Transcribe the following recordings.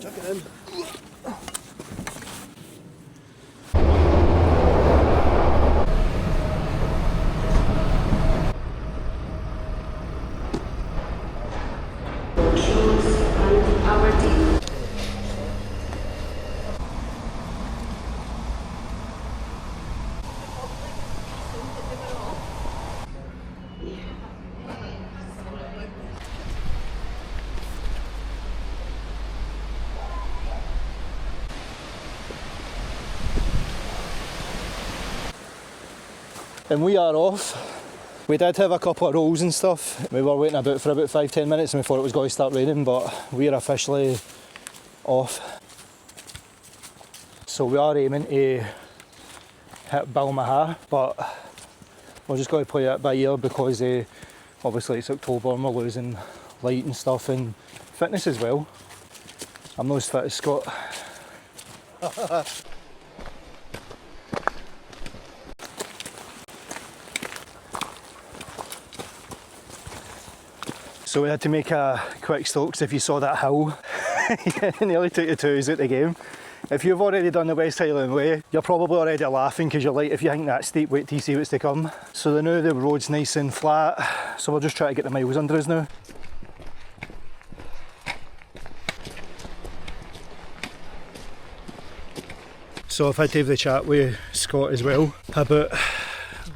Chuck it in. And we are off. We did have a couple of rolls and stuff. We were waiting for about 5-10 minutes and we thought it was going to start raining, but we are officially off. So we are aiming to hit Balmaha, but we're just going to play it by ear because obviously it's October and we're losing light and stuff and fitness as well. I'm not as fit as Scott. So we had to make a quick stop because if you saw that hill, it nearly took you 2 hours out the game. If you've already done the West Highland Way, you're probably already laughing because you're like, if you think that's steep, wait till you see what's to come. So now the road's nice and flat, so we'll just try to get the miles under us now. So I've had to have the chat with Scott as well about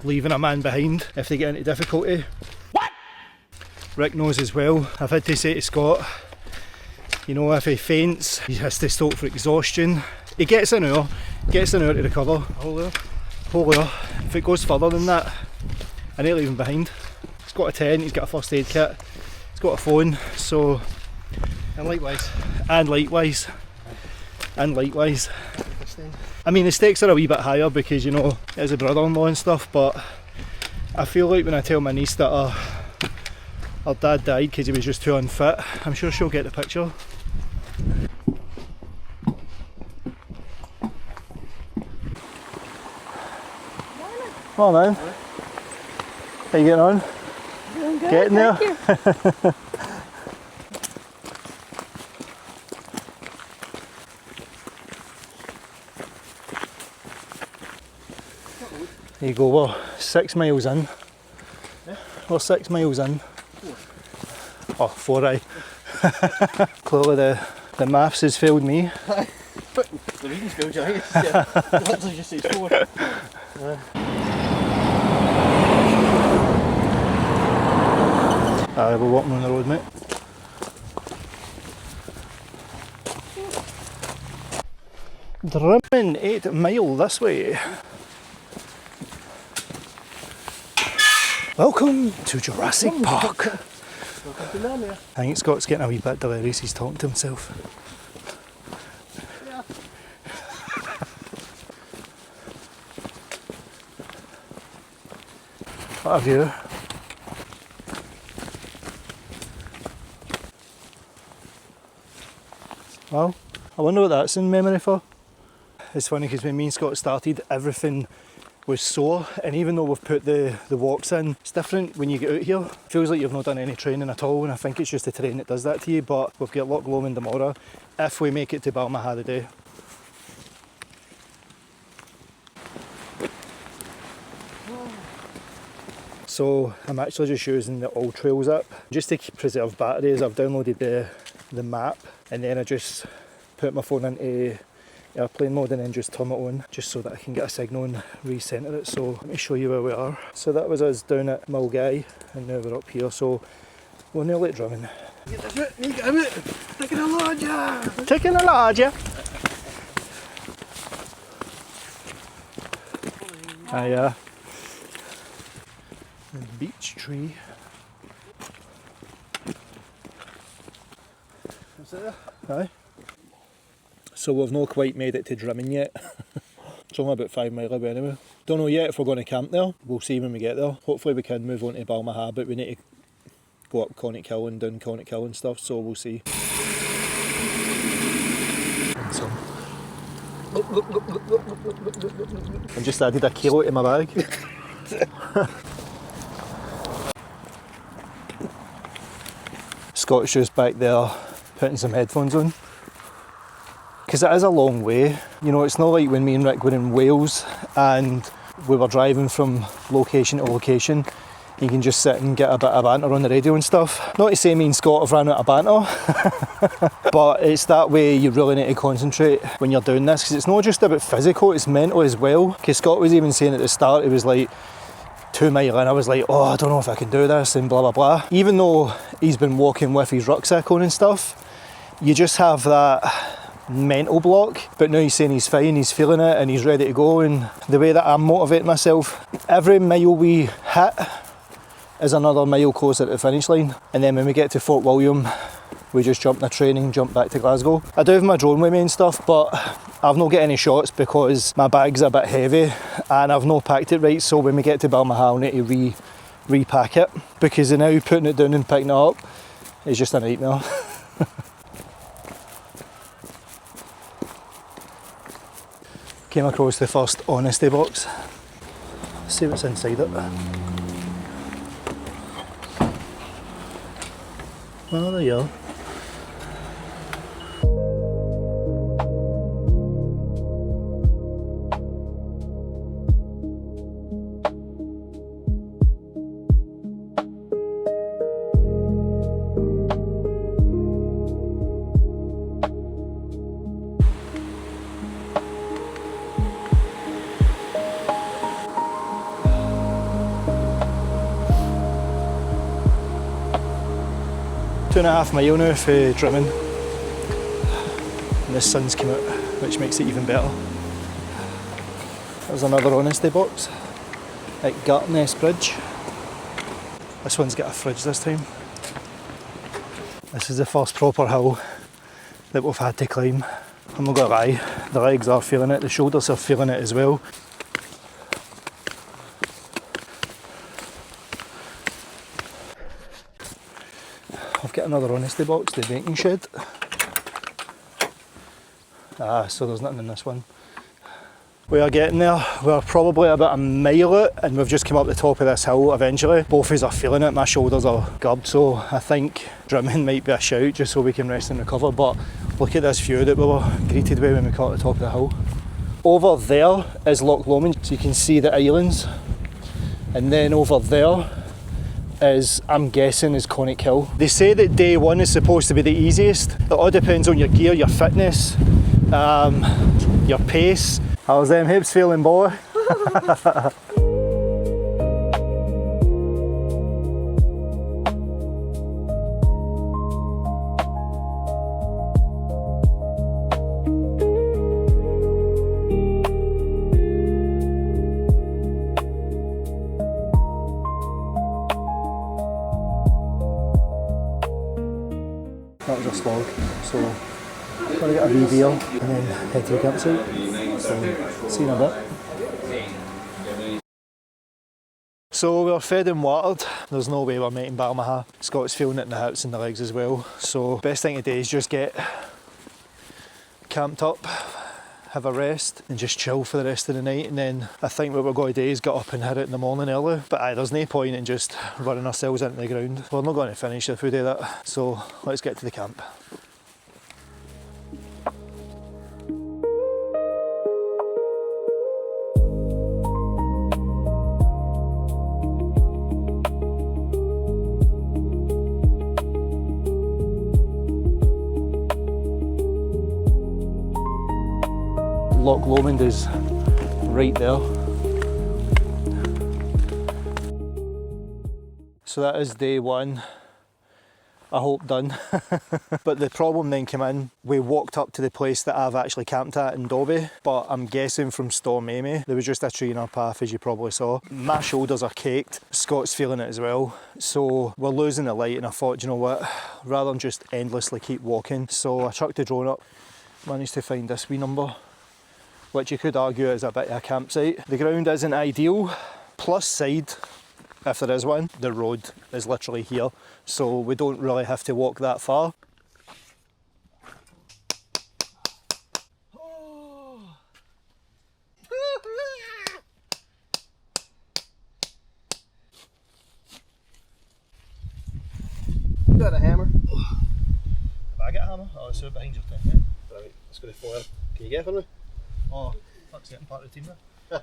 leaving a man behind if they get into difficulty. Rick knows as well. I've had to say to Scott, you know, if he faints, he has to stop for exhaustion. He gets an hour to recover. Whole hour. If it goes further than that, I need to leave him behind. He's got a tent, he's got a first aid kit, he's got a phone, so... And likewise. I mean, the stakes are a wee bit higher because, you know, as a brother-in-law and stuff, but I feel like when I tell my niece that her dad died because he was just too unfit, I'm sure she'll get the picture. Morning. How you getting on? Doing good. Getting there? Thank you. There you go, we're 6 miles in. Yeah. We're 6 miles in. 4. Oh, 4 aye. Clearly the maths has failed me. But the reading's failed you, I guess. Literally just says 4. Aye, we're walking on the road, mate. Drimmin 8 mile this way. Welcome to Jurassic Park. Welcome to Narnia. I think Scott's getting a wee bit delirious, he's talking to himself. Yeah. What a view. Well, I wonder what that's in memory for. It's funny because when me and Scott started, everything was sore, and even though we've put the walks in, it's different when you get out here. It feels like you've not done any training at all, and I think it's just the terrain that does that to you, but we've got Loch Lomond tomorrow if we make it to Balmaha today. So I'm actually just using the All Trails app just to preserve batteries. I've downloaded the map, and then I just put my phone into airplane mode and then just turn it on just so that I can get a signal and recenter it. So let me show you where we are. So that was us down at Milngavie and now we're up here, so we're nearly at Drummond. Get the foot, you get it. Taking a larger. Taking a larger. Aye, beech tree. Is it there? Aye. So we've not quite made it to Drummond yet. It's only about 5 miles away anyway. Don't know yet if we're going to camp there. We'll see when we get there. Hopefully we can move on to Balmaha, but we need to go up Connick Hill and down Connick Hill and stuff, so we'll see. So, I've just added a kilo to my bag. Scott's just back there putting some headphones on. because it is a long way. You know, it's not like when me and Rick were in Wales and we were driving from location to location. You can just sit and get a bit of banter on the radio and stuff. Not to say me and Scott have ran out of banter, but it's that way you really need to concentrate when you're doing this, because it's not just about physical, it's mental as well. Because Scott was even saying at the start, it was like 2 mile in, I was like, oh, I don't know if I can do this and blah blah blah. Even though he's been walking with his rucksack on and stuff, you just have that mental block. But now he's saying he's fine, he's feeling it and he's ready to go. And the way that I'm motivating myself, every mile we hit is another mile closer to the finish line. And then when we get to Fort William, we just jump in a train and jump back to Glasgow. I do have my drone with me and stuff, but I've not got any shots because my bag's a bit heavy and I've not packed it right, so when we get to Balmaha I'll need to repack it, because now putting it down and picking it up is just a nightmare. Came across the first honesty box. Let's see what's inside it. Oh, there you are. Two and a half mile now for Drimmen, and the sun's come out, which makes it even better. There's another honesty box at Gartness Bridge. This one's got a fridge this time. This is the first proper hill that we've had to climb. I'm not gonna lie, the legs are feeling it, the shoulders are feeling it as well. I've got another honesty box, the baking shed. So there's nothing in this one. We are getting there. We're probably about a mile out and we've just come up the top of this hill eventually. Both of us are feeling it, my shoulders are gubbed, so I think Drimmen might be a shout just so we can rest and recover. But look at this view that we were greeted with when we got to the top of the hill. Over there is Loch Lomond, so you can see the islands. And then over there is, I'm guessing, is Conic Hill. They say that day one is supposed to be the easiest. It all depends on your gear, your fitness, your pace. How's them hips feeling, boy? That was a slog, so I'm going to get a wee beer and then head to the campsite. So, see you in a bit. So we were fed and watered. There's no way we're making Balmaha. Scott's feeling it in the hips and the legs as well. So best thing to do is just get camped up, have a rest and just chill for the rest of the night. And then I think what we're going to do is get up and hit it in the morning early. But there's no point in just running ourselves into the ground. We're not going to finish if we do that. So let's get to the camp. Loch Lomond is right there. So that is day one, I hope done. But the problem then came in, we walked up to the place that I've actually camped at in Dobby, but I'm guessing from Storm Amy, there was just a tree in our path, as you probably saw. My shoulders are caked, Scott's feeling it as well, so we're losing the light, and I thought, you know what, rather than just endlessly keep walking, so I chucked the drone up, managed to find this wee number, which you could argue is a bit of a campsite. The ground isn't ideal. Plus side, if there is one, the road is literally here, so we don't really have to walk that far. You got a hammer? Have I got a hammer? Oh, it's out behind your tent, yeah. Right, let's go to 4. Can you get it for me? Oh, fuck's getting part of the team there.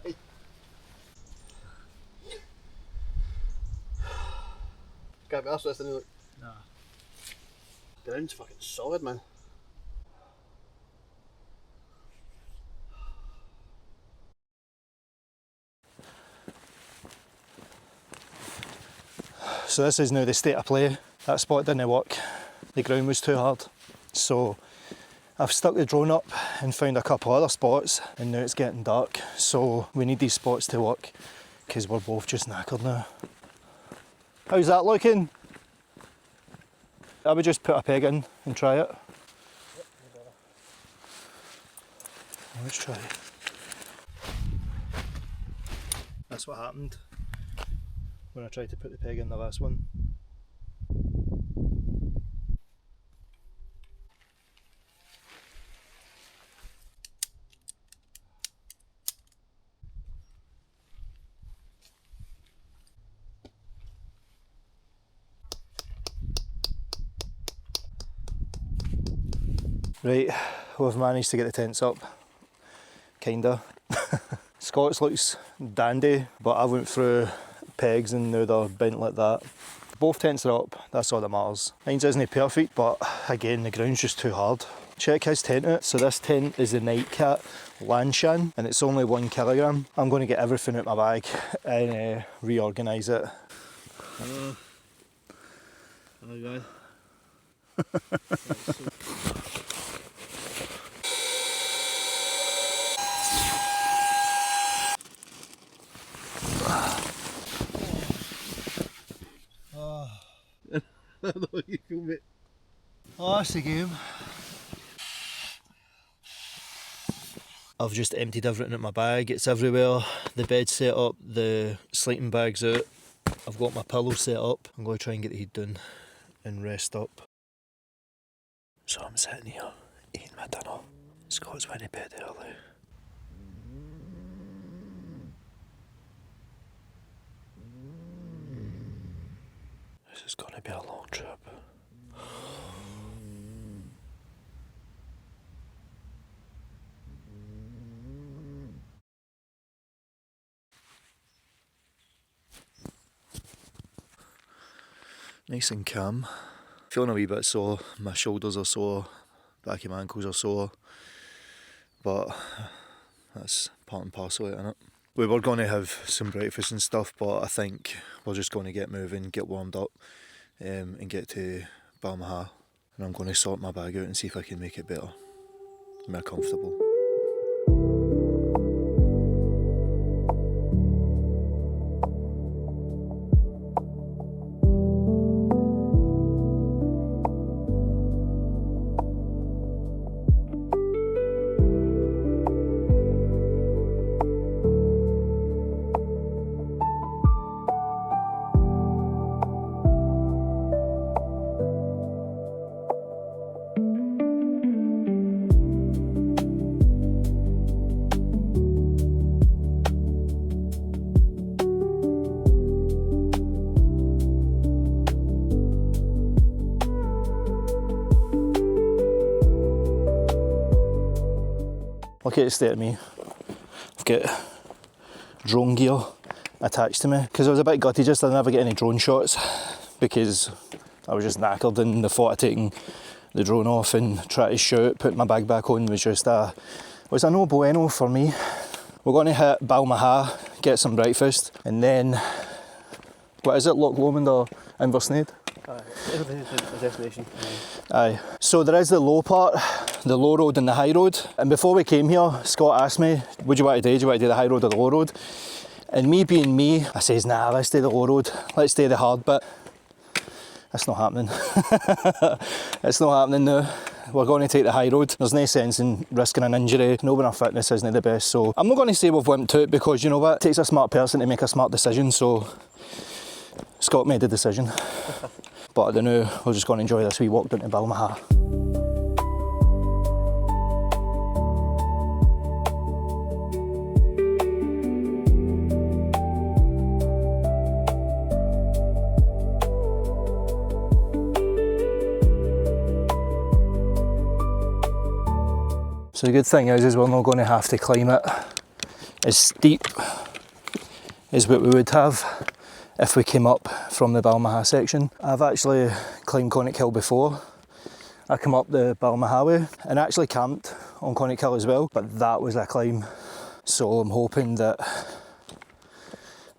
Can't be arsed with this, innit? Nah. Ground's fucking solid, man. So this is now the state of play. That spot didn't work. The ground was too hard. So I've stuck the drone up and found a couple other spots, and now it's getting dark. So we need these spots to work because we're both just knackered now. How's that looking? I would just put a peg in and try it. Let's try it. That's what happened when I tried to put the peg in the last one. Right, we've managed to get the tents up, kinda. Scots looks dandy, but I went through pegs and now they're bent like that. Both tents are up, that's all that matters. Mine's isn't perfect, but again, the ground's just too hard. Check his tent out. So this tent is the Nightcat Lanshan, and it's only 1 kilogram. I'm going to get everything out my bag and reorganise it. Hello. Hello, guys. I know you film it. Oh, that's the game. I've just emptied everything out my bag, it's everywhere. The bed's set up, the sleeping bag's out. I've got my pillow set up. I'm going to try and get the heat done and rest up. So I'm sitting here, eating my dinner. Scott's went to bed early. This is going to be a long trip. Nice and calm. Feeling a wee bit sore, my shoulders are sore, back of my ankles are sore, but that's part and parcel of it, innit? We were going to have some breakfast and stuff, but I think we're just going to get moving, get warmed up, and get to Balmaha. And I'm going to sort my bag out and see if I can make it better, more comfortable. Look at the state of me. I've got drone gear attached to me because I was a bit gutty just I never get any drone shots because I was just knackered, and the thought of taking the drone off and trying to shoot, putting my bag back on was just a no bueno for me. We're going to hit Balmaha, get some breakfast, and then what is it, Loch Lomond or Inversnaid? The destination. Aye. So there is the low part, the low road and the high road. And before we came here, Scott asked me, what do you want to do? Do you want to do the high road or the low road? And me being me, I says, nah, let's do the low road. Let's do the hard bit. That's not happening. It's not happening now. We're going to take the high road. There's no sense in risking an injury. Knowing our fitness isn't the best. So I'm not going to say we've wimped out because you know what? It takes a smart person to make a smart decision. So Scott made the decision. But I don't know, we're just going to enjoy this wee walk down to Balmaha. So the good thing is we're not going to have to climb it as steep as what we would have if we came up from the Balmaha section. I've actually climbed Connick Hill before. I came up the Balmaha way and actually camped on Connick Hill as well, but that was a climb. So I'm hoping that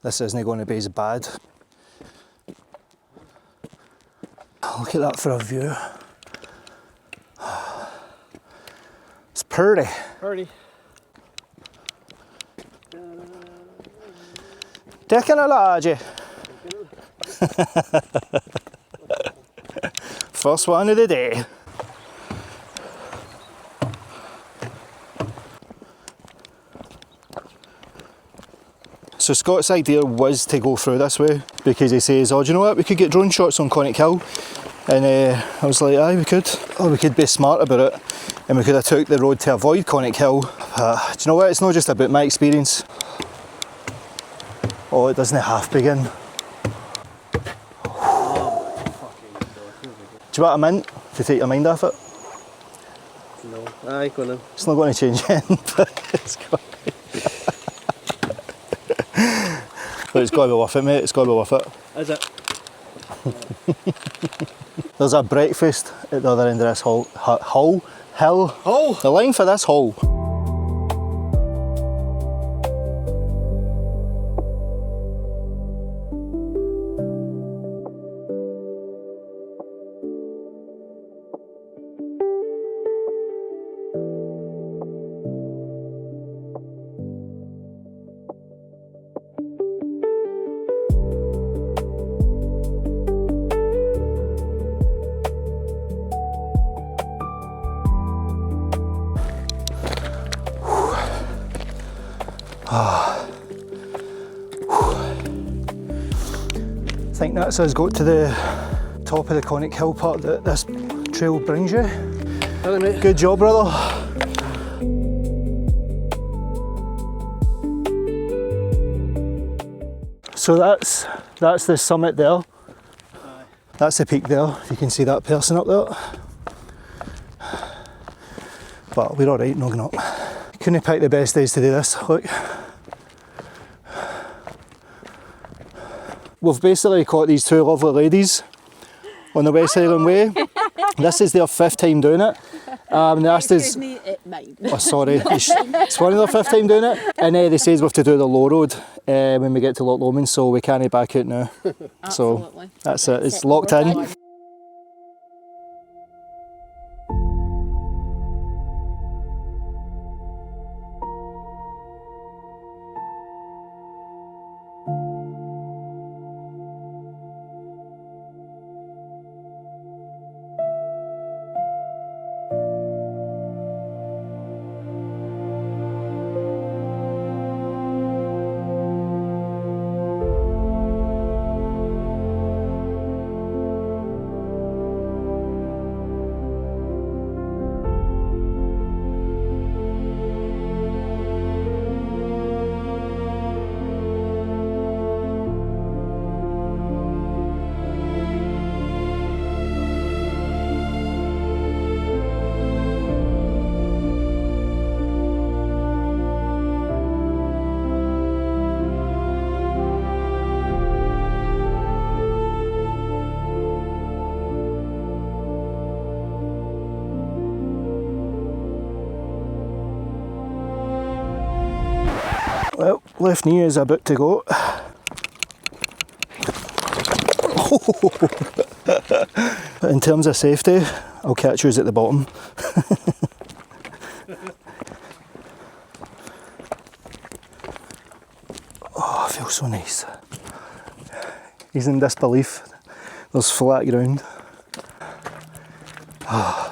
this isn't going to be as bad. Look at that for a view. It's pretty. Pretty. Taking a large. First one of the day. So Scott's idea was to go through this way because he says, oh, do you know what, we could get drone shots on Connick Hill. And I was like, aye, we could. Or we could be smart about it and we could have took the road to avoid Connick Hill. Do you know what, it's not just about my experience. Oh, it doesn't half begin. Do you want a mint to take your mind off it? No, aye, go on. It's not going to change anything, but it's got but it's got to be worth it, mate. It's got to be worth it. Is it? There's a breakfast at the other end of this hill. Hole? The line for this hole. I think that's us got to the top of the Connick Hill part that this trail brings you. Hello, mate. Good job, brother. So that's the summit there. Aye. That's the peak there. You can see that person up there. But we're alright, no going up. Couldn't pick the best days to do this, look. We've basically caught these two lovely ladies on the West Highland Way. This is their 5th time doing it. They asked us, Excuse me, it might. oh sorry, it's one of their 5th time doing it. And they says we have to do the low road when we get to Loch Lomond, so we can't back out now. So Absolutely. that's it, it's locked in. Well, left knee is about to go. But in terms of safety, I'll catch you at the bottom. Oh, it feels so nice. He's in disbelief. There's flat ground. Oh.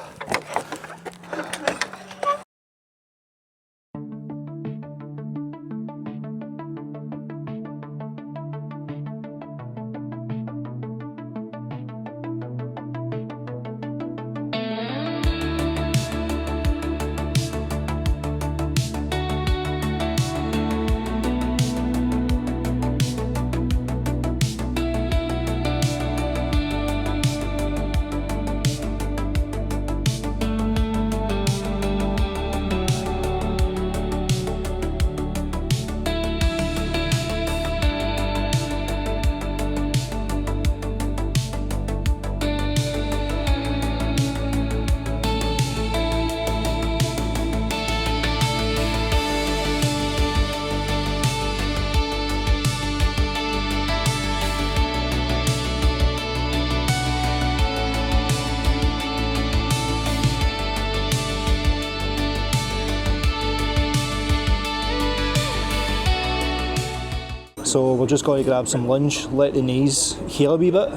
So we're just going to grab some lunch, let the knees heal a wee bit,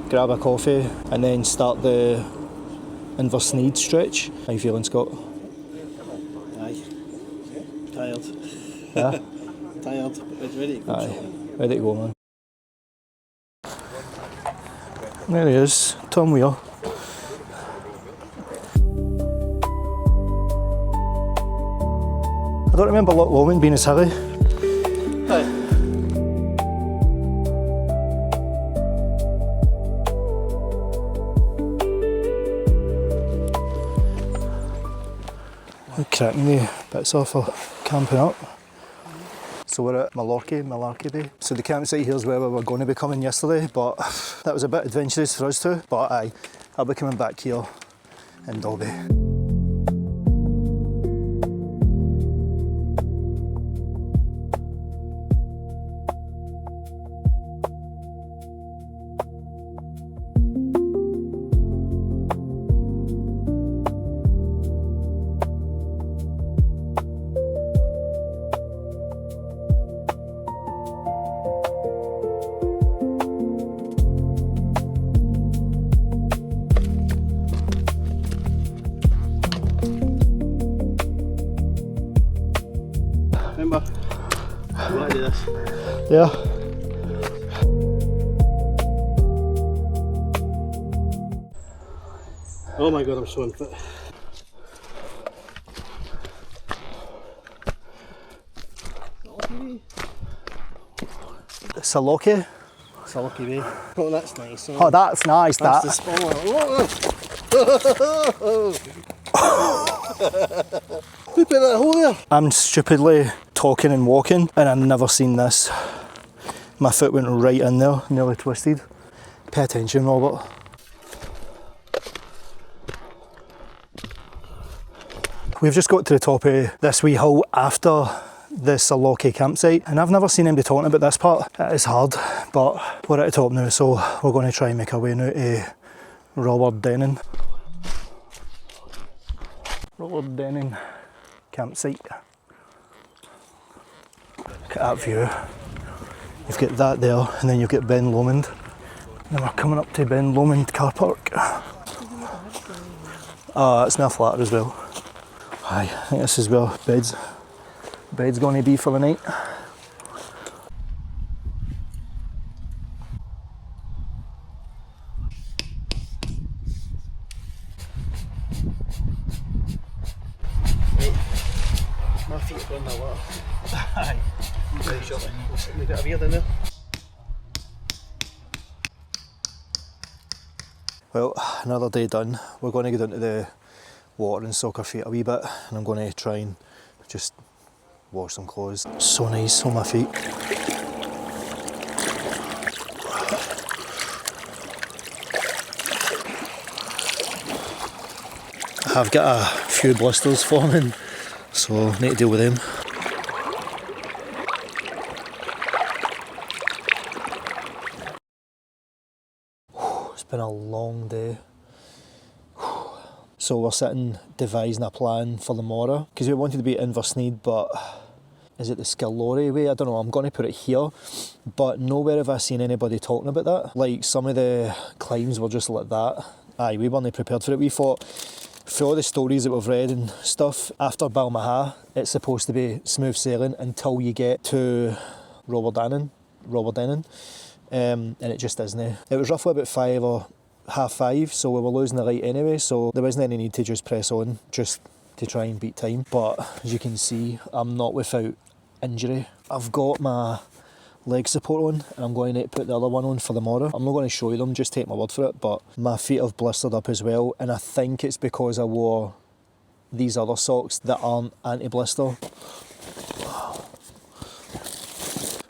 grab a coffee, and then start the inverse knee stretch. How you feeling, Scott? Aye. Tired. Yeah? Tired. It's ready to go. Aye. Ready to go, man. There he is, Tom Weir. I don't remember Loch Lomond being as hilly. Aye. Cracking the bits off for camping up. So we're at Milngavie Bay. So the campsite here's where we were going to be coming yesterday, but that was a bit adventurous for us too. But aye, I'll be coming back here in Dalby. Remember? I want to do this. Yeah. Oh my god, I'm so unfit. It's a Lochie. It's a lucky way. Oh, that's nice. Oh, that's nice, that's that. the spot. Who put that hole there? I'm stupidly talking and walking, and I've never seen this. My foot went right in there, nearly twisted. Pay attention, Robert. We've just got to the top of this wee hill after this Lochie campsite, and I've never seen anybody talking about this part. It is hard, but we're at the top now, so we're going to try and make our way now to Robert Denning. Robert Denning campsite. Look at that view. You've got that there, and then you've got Ben Lomond. And then we're coming up to Ben Lomond car park. It's my flat as well. Aye, I think this is where bed's going to be for the night. My feet are going the water. Aye. You very sure. We got a beard in there. Well, another day done. We're going to go down to the water and soak our feet a wee bit, and I'm going to try and just wash some clothes. So nice on my feet. I've got a few blisters forming, so I need to deal with them. It's been a long day. So we're sitting devising a plan for the morrow, because we wanted to be in Inversneed, but is it the Skillorry way? I don't know, I'm going to put it here, but nowhere have I seen anybody talking about that. Like, some of the climbs were just like that. Aye, we weren't prepared for it. We thought, for all the stories that we've read and stuff, after Balmaha, it's supposed to be smooth sailing until you get to Robert Denning, and it just isn't. It was roughly about 5 or half 5, so we were losing the light anyway, so there wasn't any need to just press on just to try and beat time. But as you can see, I'm not without injury. I've got my leg support on, and I'm going to put the other one on for the morrow. I'm not going to show you them, just take my word for it, but my feet have blistered up as well, and I think it's because I wore these other socks that aren't anti-blister.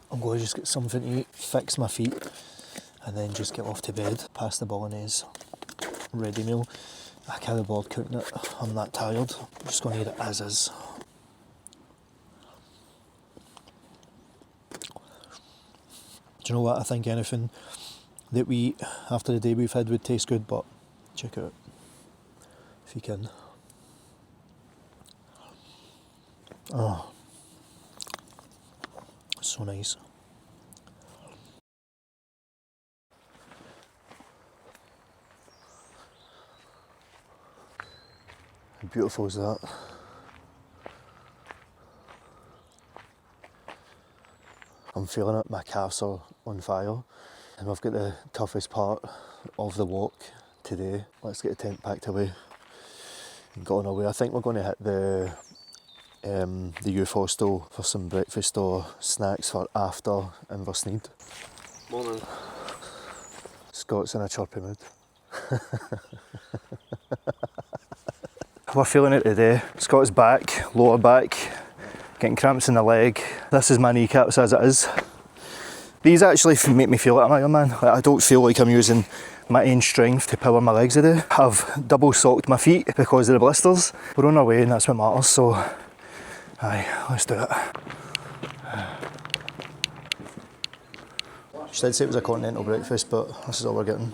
I'm going to just get something to eat, fix my feet, and then just get off to bed, past the bolognese ready meal. I can't be bothered cooking it, I'm that tired. I'm just going to eat it as is. Do you know what, I think anything that we eat after the day we've had would taste good, but check it out, if you can. Oh, so nice. How beautiful is that? I'm feeling it, my calves are on fire and we've got the toughest part of the walk today. Let's get the tent packed away and get on our way. I think we're going to hit the youth hostel for some breakfast or snacks for after Inversneed. Morning. Scott's in a chirpy mood. We're feeling it today. Scott's back, lower back, getting cramps in the leg. This is my kneecaps as it is. These actually make me feel like an Iron Man. Like, I don't feel like I'm using my own strength to power my legs today. I've double socked my feet because of the blisters. We're on our way and that's what matters, so aye, let's do it. She did say it was a continental breakfast, but this is all we're getting.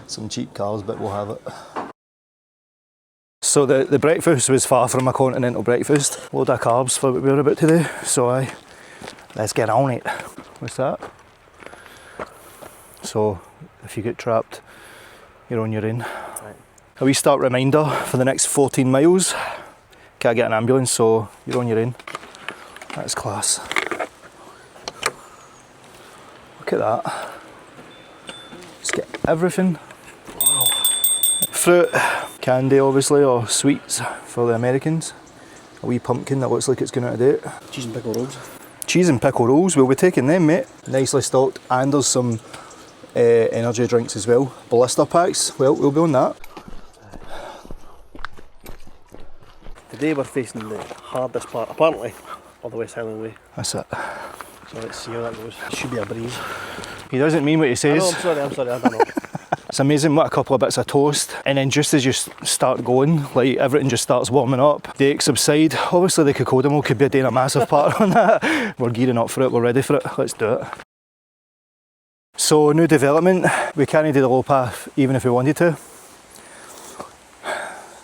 Some cheap carbs, but we'll have it. So the breakfast was far from a continental breakfast. Load of carbs for what we were about today. So aye, let's get on it. What's that? So if you get trapped, you're on your own. Right. A wee start reminder for the next 14 miles. Can't get an ambulance, so you're on your own. That's class. Look at that. Just get everything. Wow. Fruit, candy obviously, or sweets for the Americans. A wee pumpkin that looks like it's going out of date. Cheese and pickle rolls. Cheese and pickle rolls, we'll be taking them, mate. Nicely stocked, and there's some energy drinks as well. Blister packs, well, we'll be on that. Today we're facing the hardest part, apparently, of the West Highland Way. That's it. So let's see how that goes. It should be a breeze. He doesn't mean what he says. I'm sorry, I don't know. It's amazing what a couple of bits of toast, and then just as you start going, like everything just starts warming up, the aches subside. Obviously the cocodamol could be doing a massive part on that. We're gearing up for it, we're ready for it, let's do it. So new development, we can't do the low path even if we wanted to.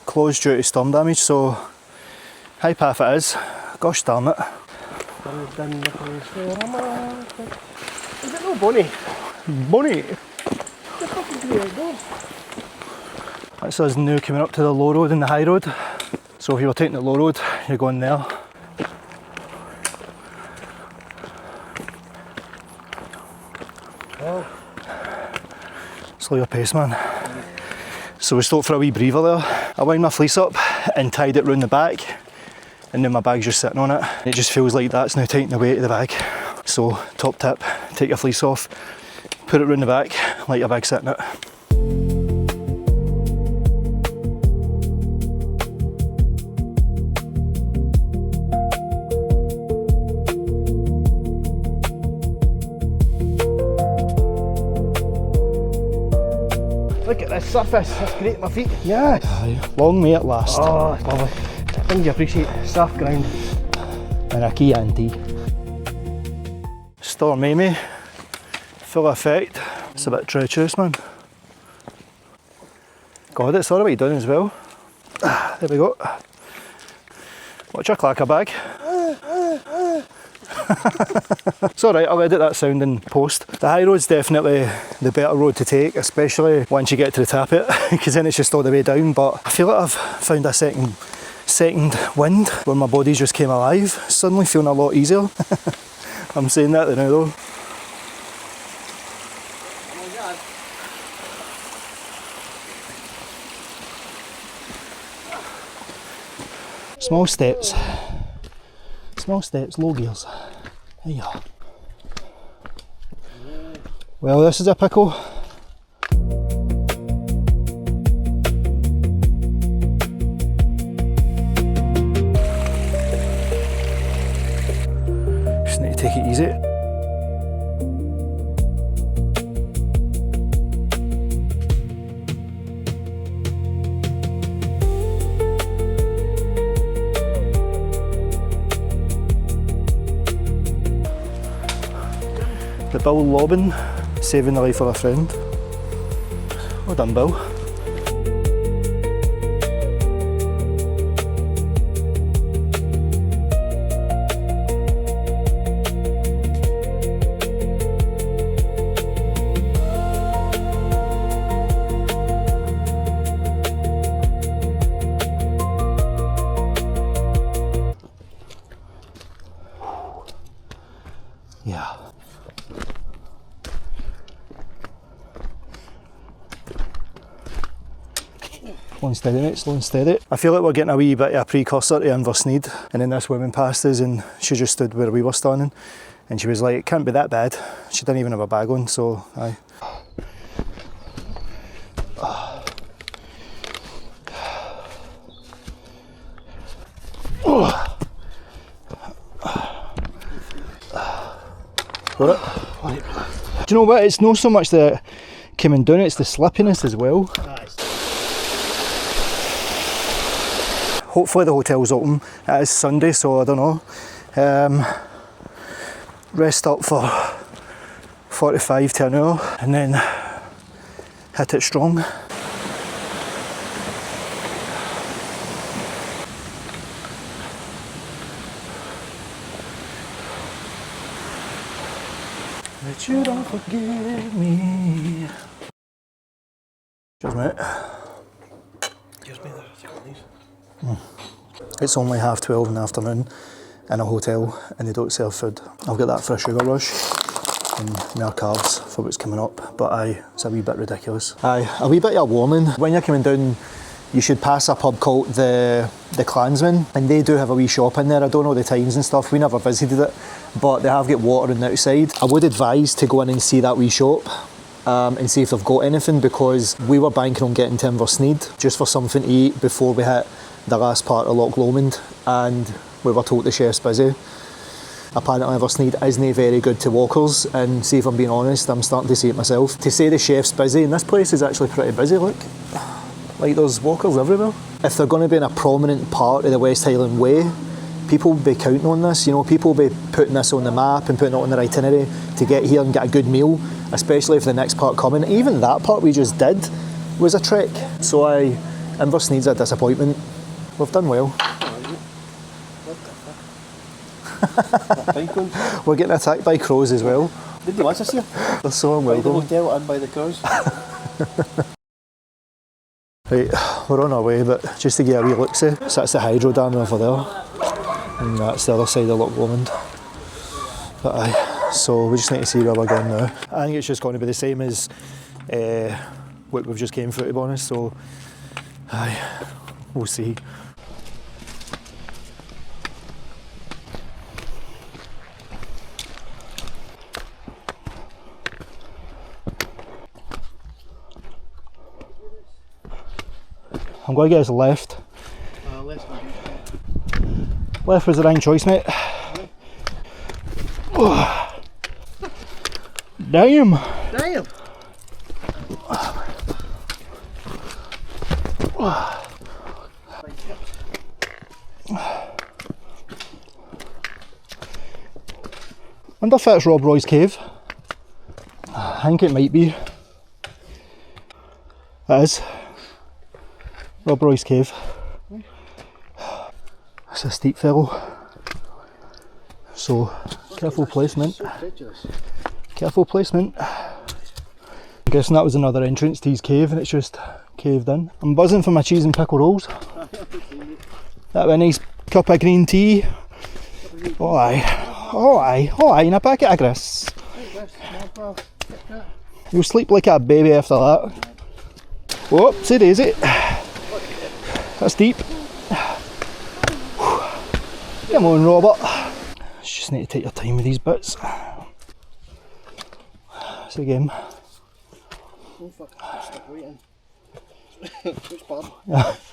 Closed due to storm damage, so high path it is. Gosh darn it. Is it no Bonnie? Bonnie! That's us now coming up to the low road and the high road. So if you were taking the low road, you're going there. Oh. Slow your pace, man. So we stopped for a wee breather there. I wound my fleece up and tied it round the back, and now my bag's just sitting on it. It just feels like that's now taking the weight of the bag. So top tip, take your fleece off, put it round the back, let your bag sit in it. Look at this surface, that's great, my feet. Yes! Aye, long may it last. Oh, it's lovely. Things you appreciate, soft ground. And a key auntie. Storm Amy, full effect. It's a bit treacherous, man. God, it's already done as well. There we go. Watch your clacker bag. It's alright, I'll edit that sound in post. The high road's definitely the better road to take, especially once you get to the top of it, because then it's just all the way down. But I feel like I've found a second wind where my body just came alive. Suddenly feeling a lot easier. I'm saying that now though. Oh my God. Small steps, low gears. There you are. Well, this is a pickle. Just need to take it easy. The Bill lobbing, saving the life of a friend. Well done, Bill. Slow and steady, mate, slow and steady. I feel like we're getting a wee bit of a precursor to Inversneed, and then this woman passed us and she just stood where we were standing and she was like, it can't be that bad. She didn't even have a bag on, so aye. Got it? Do you know what, it's not so much the coming down, it's the slippiness as well. Hopefully the hotel's open. It is Sunday, so I don't know. Rest up for 45 to an hour and then hit it strong. That you don't forget me. Cheers, mate. Cheers, mate. I've got these. It's only 12:30 in the afternoon in a hotel and they don't serve food. I'll get that for a sugar rush and more carbs for what's coming up, but aye, it's a wee bit ridiculous. Aye, a wee bit of a warning. When you're coming down, you should pass a pub called the Clansman, and they do have a wee shop in there. I don't know the times and stuff, we never visited it, but they have got water on the outside. I would advise to go in and see that wee shop and see if they've got anything, because we were banking on getting to Inversneed just for something to eat before we hit the last part of Loch Lomond, and we were told the chef's busy. Apparently Inversneed isn't very good to walkers, and see if I'm being honest, I'm starting to see it myself. To say the chef's busy, and this place is actually pretty busy, look. Like there's walkers everywhere. If they're going to be in a prominent part of the West Highland Way, people will be counting on this, you know, people will be putting this on the map and putting it on their itinerary to get here and get a good meal, especially if the next part coming. Even that part we just did was a trek. So Inversneed's a disappointment. We've done well. We're getting attacked by crows as well. Did you want us here? They're so unwelcome. By the hotel and by the crows. Right, we're on our way, but just to get a wee look-see. So that's the hydro dam over there, and that's the other side of Loch Lomond. But aye, so we just need to see where we're going now. I think it's just going to be the same as what we've just came through, to be honest, so aye, we'll see. I'm going to get us left. Left was the right choice, mate. Oh. Damn! Damn! Wonder if that's Rob Roy's cave. I think it might be. It is. Rob Roy's cave. It's a steep fellow. So, careful placement. Careful placement. I'm guessing that was another entrance to his cave and it's just caved in. I'm buzzing for my cheese and pickle rolls. That would a nice cup of green tea. Oh aye. Oh aye. Oh aye, and a packet of grits. You'll sleep like a baby after that. Whoopsie daisy. That's deep. Come on, Robert. You just need to take your time with these bits. It's a game.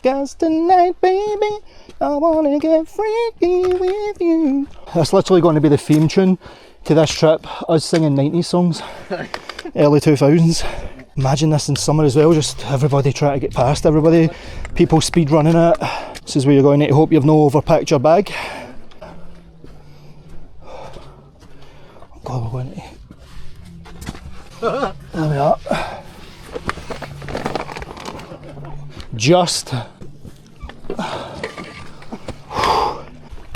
Cause tonight, baby, I wanna get freaky with you. That's literally going to be the theme tune to this trip. Us singing 90s songs, early 2000s. Imagine this in summer as well, just everybody trying to get past everybody, people speed running it. This is where you're going to hope you've no overpacked your bag. Oh God, we're going to... There we are. Just.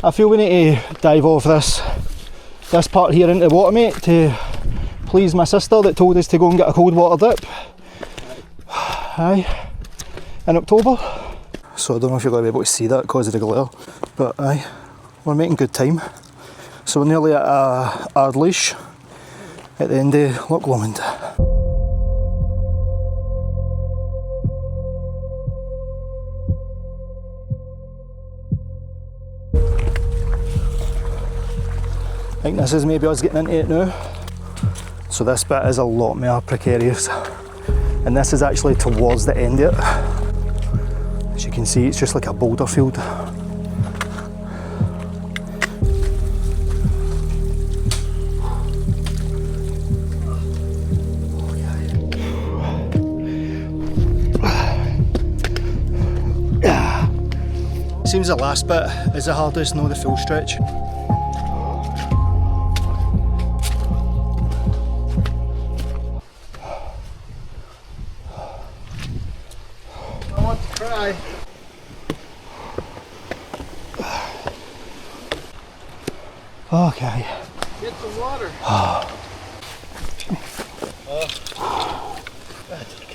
I feel we need to dive off this part here into the water, mate, to please my sister that told us to go and get a cold water dip. Aye, in October. So I don't know if you're going to be able to see that because of the glare, but aye, we're making good time. So we're nearly at Ardleash at the end of Loch Lomond. think this is maybe us getting into it now. So this bit is a lot more precarious. And this is actually towards the end of it. As you can see, it's just like a boulder field. Seems the last bit is the hardest, not the full stretch. I want to cry. Okay. Get some water.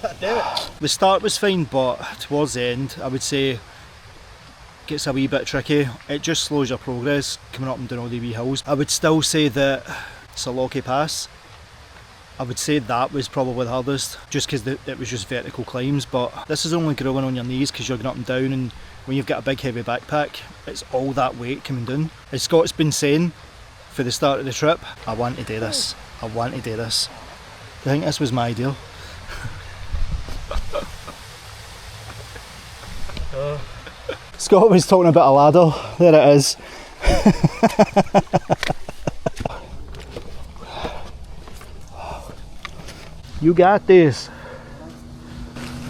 God damn it. The start was fine, but towards the end, I would say gets a wee bit tricky. It just slows your progress coming up and down all the wee hills. I would still say that it's a Locky Pass. I would say that was probably the hardest, just because it was just vertical climbs, but this is only grueling on your knees because you're going up and down, and when you've got a big heavy backpack, it's all that weight coming down. As Scott's been saying for the start of the trip, I want to do this. I want to do this. I think this was my ideal. Scott was talking about a ladder. There it is. You got this.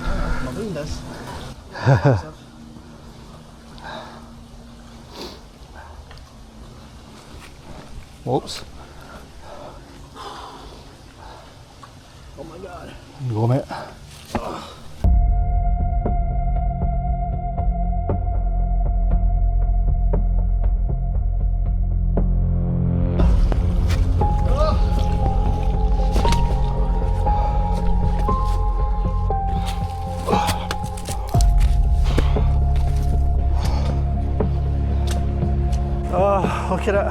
I'm doing this. Whoops. Oh my god. You go, mate. Look at it.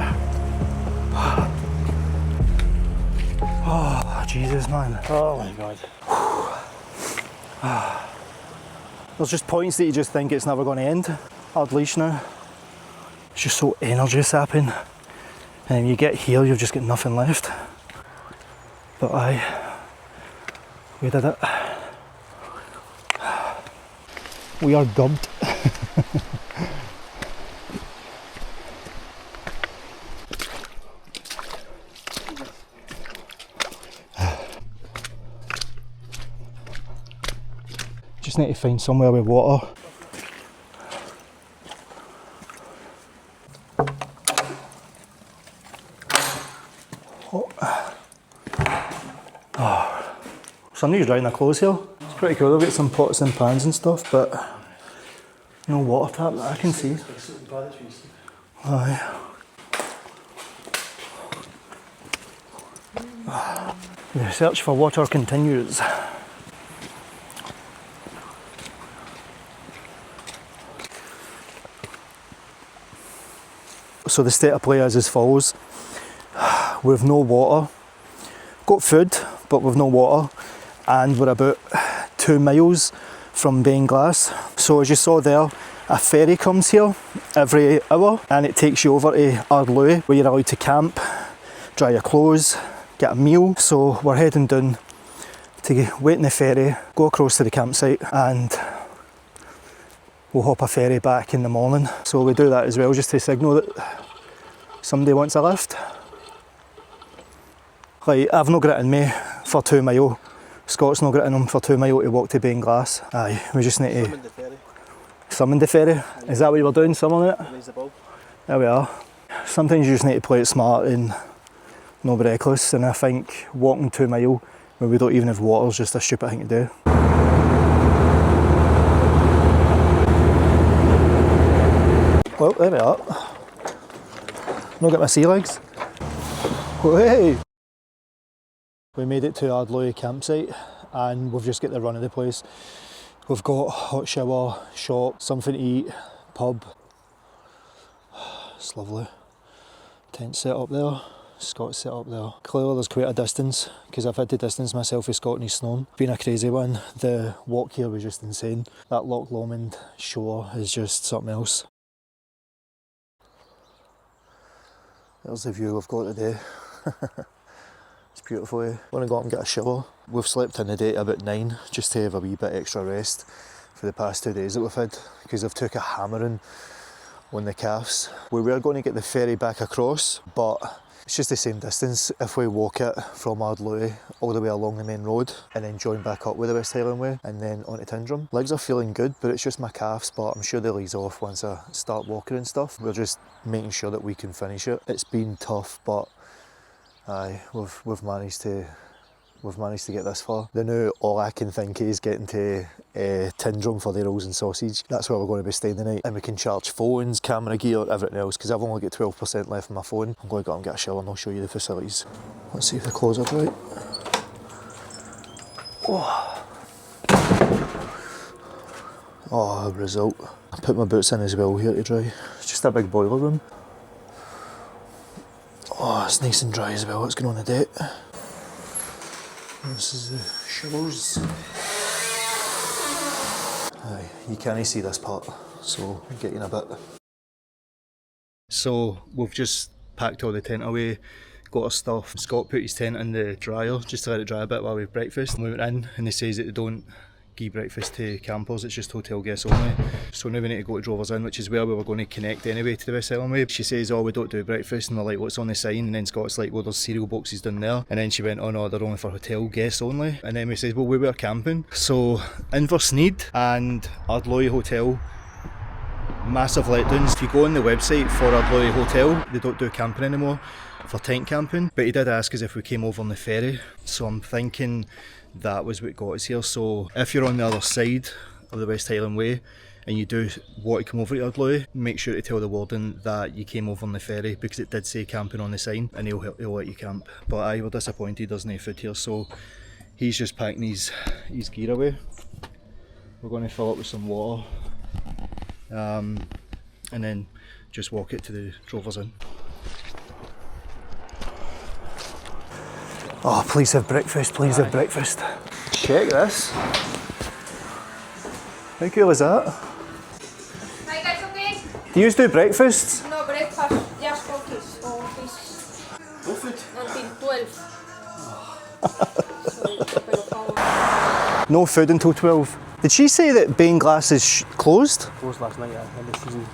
Oh, Jesus, man. Oh my god. There's just points that you just think it's never going to end. Hard leash now. It's just so energy sapping. And then you get here, you've just got nothing left. But we did it. We are gubbed. Just need to find somewhere with water. Somebody's drying their clothes here. It's pretty cool. They've got some pots and pans and stuff, but no water tap that I can see. Aye. The search for water continues. So the state of play is as follows. We've no water. Got food, but we've no water. And we're about 2 miles from Beinglass. So as you saw there, a ferry comes here every hour and it takes you over to Ardloe, where you're allowed to camp, dry your clothes, get a meal. So we're heading down to wait in the ferry, go across to the campsite, and we'll hop a ferry back in the morning. So we do that as well, just to signal that somebody wants a lift. Like, I've not got it in me for 2 mile. Scott's not got it in him for 2 mile to walk to Beinglass. Aye, we just need to summon the ferry. Is that what you were doing, summoning it? There we are. Sometimes you just need to play it smart and not be reckless, and I think walking 2 mile when we don't even have water is just a stupid thing to do. Well, there we are. Not got my sea legs. Oh, hey! We made it to Ardloe campsite and we've just got the run of the place. We've got hot shower, shop, something to eat, pub. It's lovely. Tent set up there, Scott set up there. Clearly there's quite a distance because I've had to distance myself with Scott and he's snowing. Been a crazy one. The walk here was just insane. That Loch Lomond shore is just something else. There's the view we've got today. It's beautiful. I'm going to go up and get a shower. We've slept in the day at about 9 just to have a wee bit extra rest for the past 2 days that we've had, because I've took a hammering on the calves. We were going to get the ferry back across, but it's just the same distance if we walk it from Ardloy all the way along the main road and then join back up with the West Highland Way and then onto Tyndrum. Legs are feeling good, but it's just my calves, but I'm sure they'll ease off once I start walking and stuff. We're just making sure that we can finish it. It's been tough, but aye, we've managed to get this far. The now all I can think is getting to Tyndrum for the rolls and sausage. That's where we're going to be staying the night, and we can charge phones, camera gear, everything else, because I've only got 12% left on my phone. I'm going to go and get a shower and I'll show you the facilities. Let's see if the clothes are right. Oh, result. I put my boots in as well here to dry. It's just a big boiler room. Oh, it's nice and dry as well. What's going on the deck? This is the showers. Aye, you can't see this part, so I'll get you in a bit. So we've just packed all the tent away, got our stuff. Scott put his tent in the dryer just to let it dry a bit while we have breakfast. And we went in and they says that they don't give breakfast to campers, it's just hotel guests only. So now we need to go to Drovers Inn, which is where we were going to connect anyway to the West Highland Way. She says, oh, we don't do breakfast, and they're like, what's on the sign? And then Scott's like, well, there's cereal boxes down there. And then she went, oh no, they're only for hotel guests only. And then we says, well, we were camping. So Inversneed and Ardloy Hotel, massive letdowns. If you go on the website for Ardloy Hotel, they don't do camping anymore for tent camping, but he did ask us if we came over on the ferry, so I'm thinking that was what got us here. So if you're on the other side of the West Highland Way and you do want to come over to Ardloy, make sure to tell the warden that you came over on the ferry, because it did say camping on the sign, and he'll let you camp. But aye, we're disappointed there's no food here, so he's just packing his gear away. We're going to fill up with some water and then just walk it to the Drovers Inn. Oh, please have breakfast, please have breakfast. Check this. How cool is that? Hi guys, okay? Do you do breakfasts? No breakfast, just cookies or fish. No food. Until 12. No food until 12. Did she say that Beinglass is closed? Closed last night, end of season.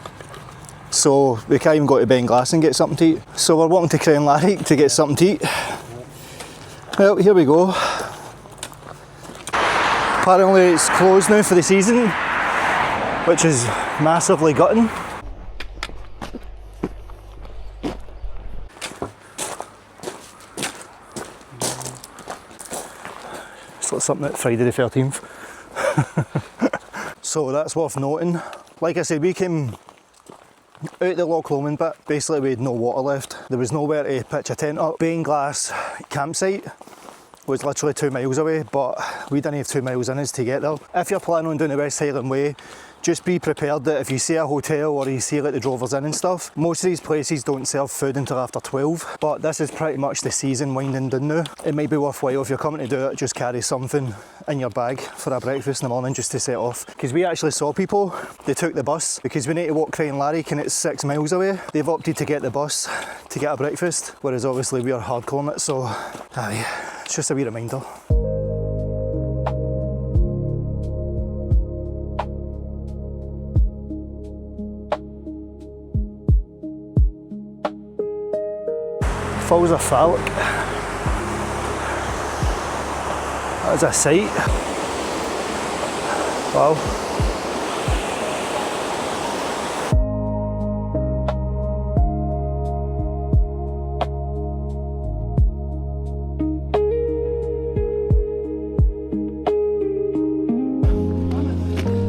So we can't even go to Beinglass and get something to eat. So we're walking to Crenlarrick to get something to eat. Well, here we go. Apparently it's closed now for the season, which is massively gutting. It's like something at Friday the 13th. So that's worth noting. Like I said, we came out the Loch Lomond bit. Basically we had no water left. There was nowhere to pitch a tent up. Beinglass campsite was literally 2 miles away, but we didn't have 2 miles in us to get there. If you're planning on doing the West Highland Way, just be prepared that if you see a hotel or you see like the Drovers Inn and stuff, most of these places don't serve food until after 12, but this is pretty much the season winding down now. It might be worthwhile if you're coming to do it, just carry something in your bag for a breakfast in the morning just to set off. Because we actually saw people, they took the bus, because we need to walk Crenlarrick and it's 6 miles away. They've opted to get the bus to get a breakfast, whereas obviously we are hardcore on it, so aye, it's just a wee reminder. Falls of Fallock. That is a sight. Wow.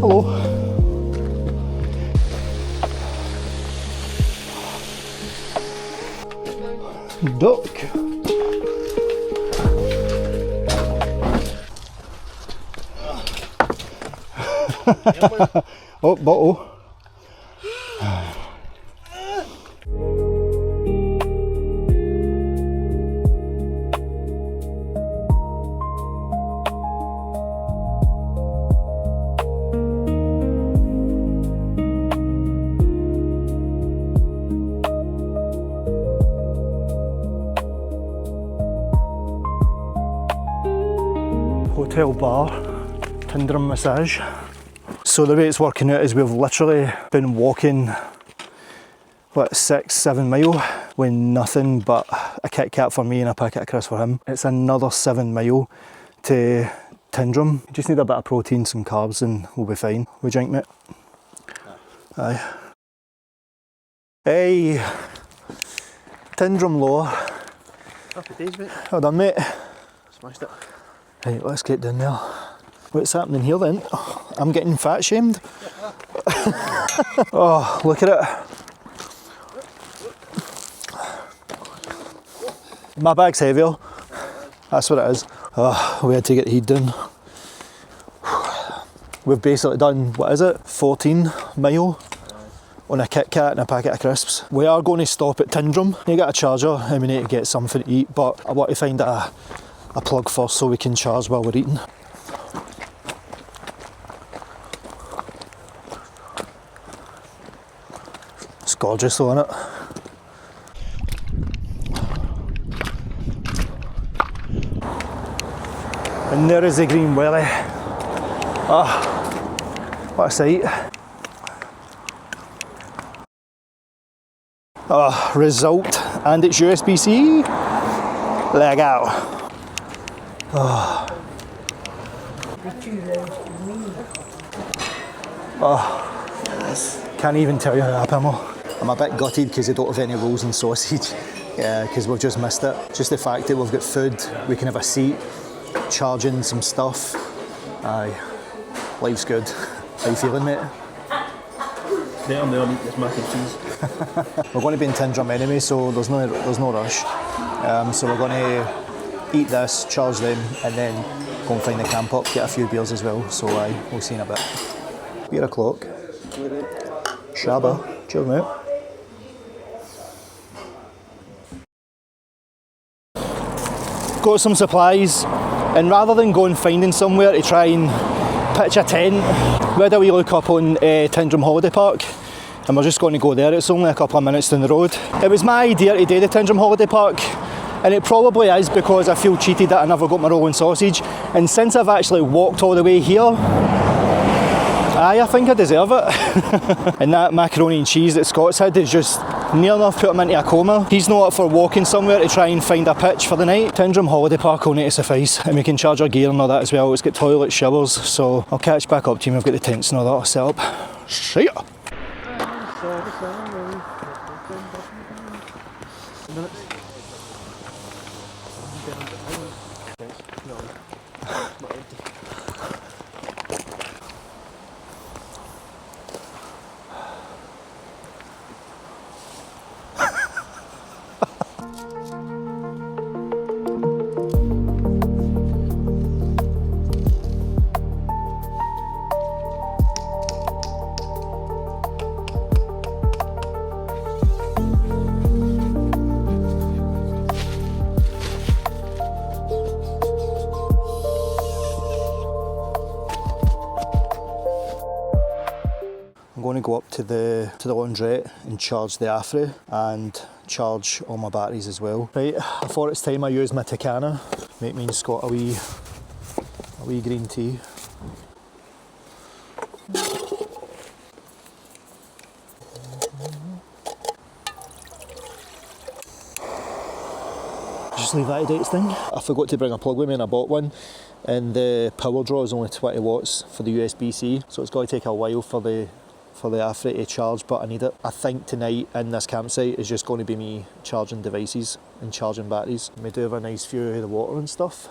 Hello. Duck. Oh, bottle. 12 bar Tindrum massage. So the way it's working out is we've literally been walking, what, 6-7 mile with nothing but a Kit Kat for me and a packet of crisps for him. It's another 7 mile to Tindrum. Just need a bit of protein, some carbs, and we'll be fine. We drink, mate? Aye. Hey, Tindrum lower. Happy days, mate. Well done, mate. Smashed it. Right, let's get down there. What's happening here then? I'm getting fat shamed. Oh, look at it. My bag's heavier. That's what it is. Oh, we had to get the heat down. We've basically done, what is it, 14 mile on a Kit Kat and a packet of crisps. We are going to stop at Tindrum. You get a charger and we need to get something to eat, but I want to find a plug first so we can charge while we're eating. It's gorgeous though, isn't it? And there is the Green Welly. Ah, what a sight. Ah, result, and it's USB-C. Leg out. Oh. Oh. Can't even tell you how happy I'm. I'm a bit gutted because they don't have any rolls and sausage. Yeah, because we've just missed it. Just the fact that we've got food, we can have a seat, charging some stuff. Aye, life's good. How you feeling, mate? Yeah, I'm there, I'm eating this mac and cheese. We're going to be in Tindrum anyway, so there's no rush. So we're going to eat this, charge them, and then go and find the camp up, get a few beers as well. So we'll see in a bit. Beer o'clock. Shabba. Cheers, mate. Got some supplies, and rather than going finding somewhere to try and pitch a tent, we had a wee look up on Tindrum Holiday Park, and we're just going to go there. It's only a couple of minutes down the road. It was my idea to do the Tindrum Holiday Park, and it probably is because I feel cheated that I never got my rolling sausage, and since I've actually walked all the way here, I think I deserve it. And that macaroni and cheese that Scott's had is just near enough put him into a coma. He's not up for walking somewhere to try and find a pitch for the night. Tindrum Holiday Park will need to suffice, and we can charge our gear and all that as well. It's got toilets, showers, so I'll catch back up to you. I've got the tents and all that all set up. See ya! I'm going to go up to the laundrette and charge the Afri and charge all my batteries as well. Right, I thought it's time I used my Takana. Make me and Scott a wee green tea. Just leave that to thing. I forgot to bring a plug with me and I bought one, and the power draw is only 20 watts for the USB-C, so it's going to take a while for the Afri to charge, but I need it. I think tonight in this campsite is just going to be me charging devices and charging batteries. We do have a nice view of the water and stuff.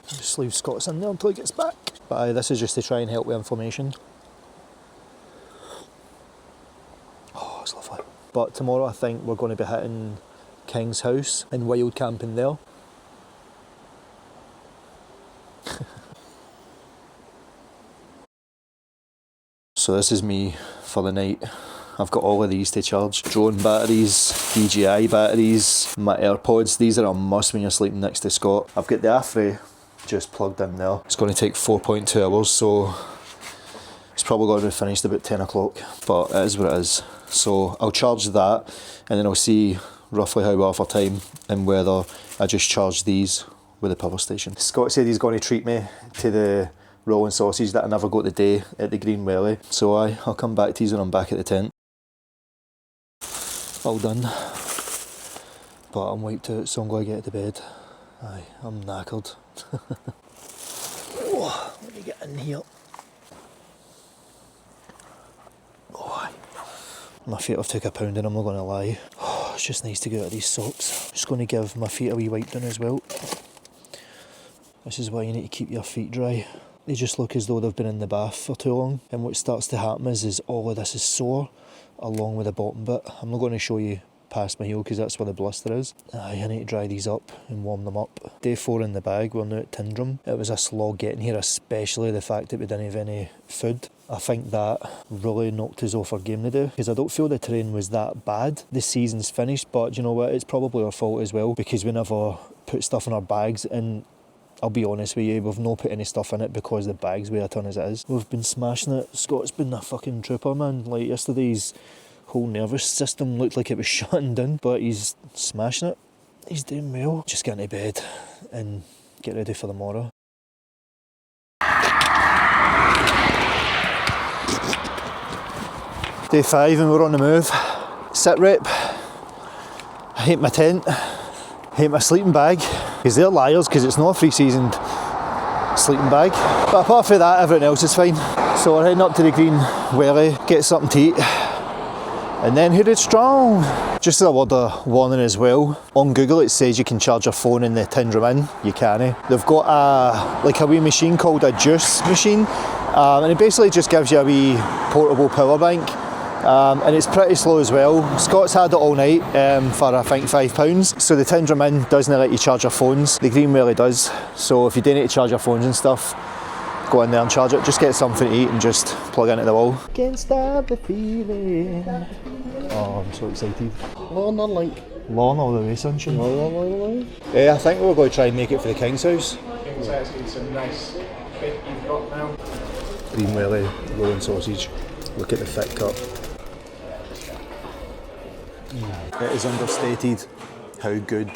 Just leave Scott's in there until he gets back. But this is just to try and help with inflammation. Oh, it's lovely. But tomorrow I think we're going to be hitting King's House and wild camping there. So this is me for the night. I've got all of these to charge. Drone batteries, DJI batteries, my AirPods. These are a must when you're sleeping next to Scott. I've got the Afri just plugged in there. It's going to take 4.2 hours, so it's probably going to be finished about 10 o'clock, but it is what it is. So I'll charge that and then I'll see roughly how we are for time and whether I just charge these with the power station. Scott said he's going to treat me to the rolling sausage that I never got today at the Green Welly, so I'll come back to you when I'm back at the tent. All done, but I'm wiped out, so I'm going to get to bed. Aye, I'm knackered. Oh, let me get in here. Oh, my feet have took a pounding, I'm not going to lie. Oh, it's just nice to get out of these socks. I'm just going to give my feet a wee wipe down as well. This is why you need to keep your feet dry. They just look as though they've been in the bath for too long. And what starts to happen is all of this is sore, along with the bottom bit. I'm not going to show you past my heel because that's where the blister is. I need to dry these up and warm them up. Day 4 in the bag, we're now at Tindrum. It was a slog getting here, especially the fact that we didn't have any food. I think that really knocked us off our game today because I don't feel the terrain was that bad. The season's finished, but you know what, it's probably our fault as well because we never put stuff in our bags, and I'll be honest with you, we've not put any stuff in it because the bag's weigh a ton as it is. We've been smashing it. Scott's been a fucking trooper, man. Like yesterday's whole nervous system looked like it was shutting down, but he's smashing it. He's doing well. Just getting to bed and get ready for tomorrow. Day 5 and we're on the move. Sit rep. I hate my tent. I hate my sleeping bag. Because they're liars, because it's not a free-seasoned sleeping bag. But apart from that, everything else is fine. So we're heading up to the Green Welly, get something to eat, and then headed strong. Just as a word of warning as well, on Google it says you can charge your phone in the Tindrum Inn. You can't. They've got a wee machine called a juice machine, and it basically just gives you a wee portable power bank. And it's pretty slow as well. Scott's had it all night for I think £5. So the Tindrum Inn doesn't let you charge your phones. The Green Welly does. So if you do need to charge your phones and stuff, go in there and charge it. Just get something to eat and just plug into the wall. Can't stop the feeling. Oh, I'm so excited. Lawn on link. Lawn all the way, sunshine. Lawn. I think we're going to try and make it for the King's House. King's House is some nice bit you've got now. Green Welly, rolling sausage. Look at the thick cut. It is understated how good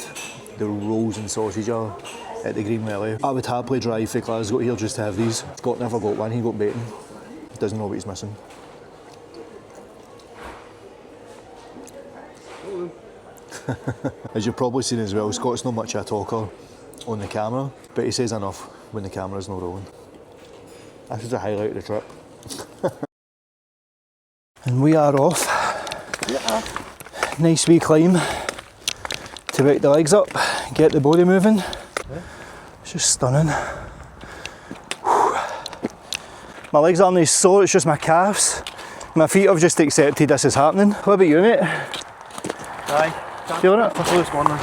the rolls and sausage are at the Green Welly. I would happily drive from Glasgow here just to have these. Scott never got one, he got bacon. Doesn't know what he's missing. As you've probably seen as well, Scott's not much of a talker on the camera, but he says enough when the camera's not rolling. This is the highlight of the trip. And we are off. Yeah. Nice wee climb to wake the legs up, get the body moving. Yeah. It's just stunning. Whew. My legs aren't as sore, it's just my calves. My feet have just accepted this is happening. What about you, mate? Aye. Feeling it? This morning.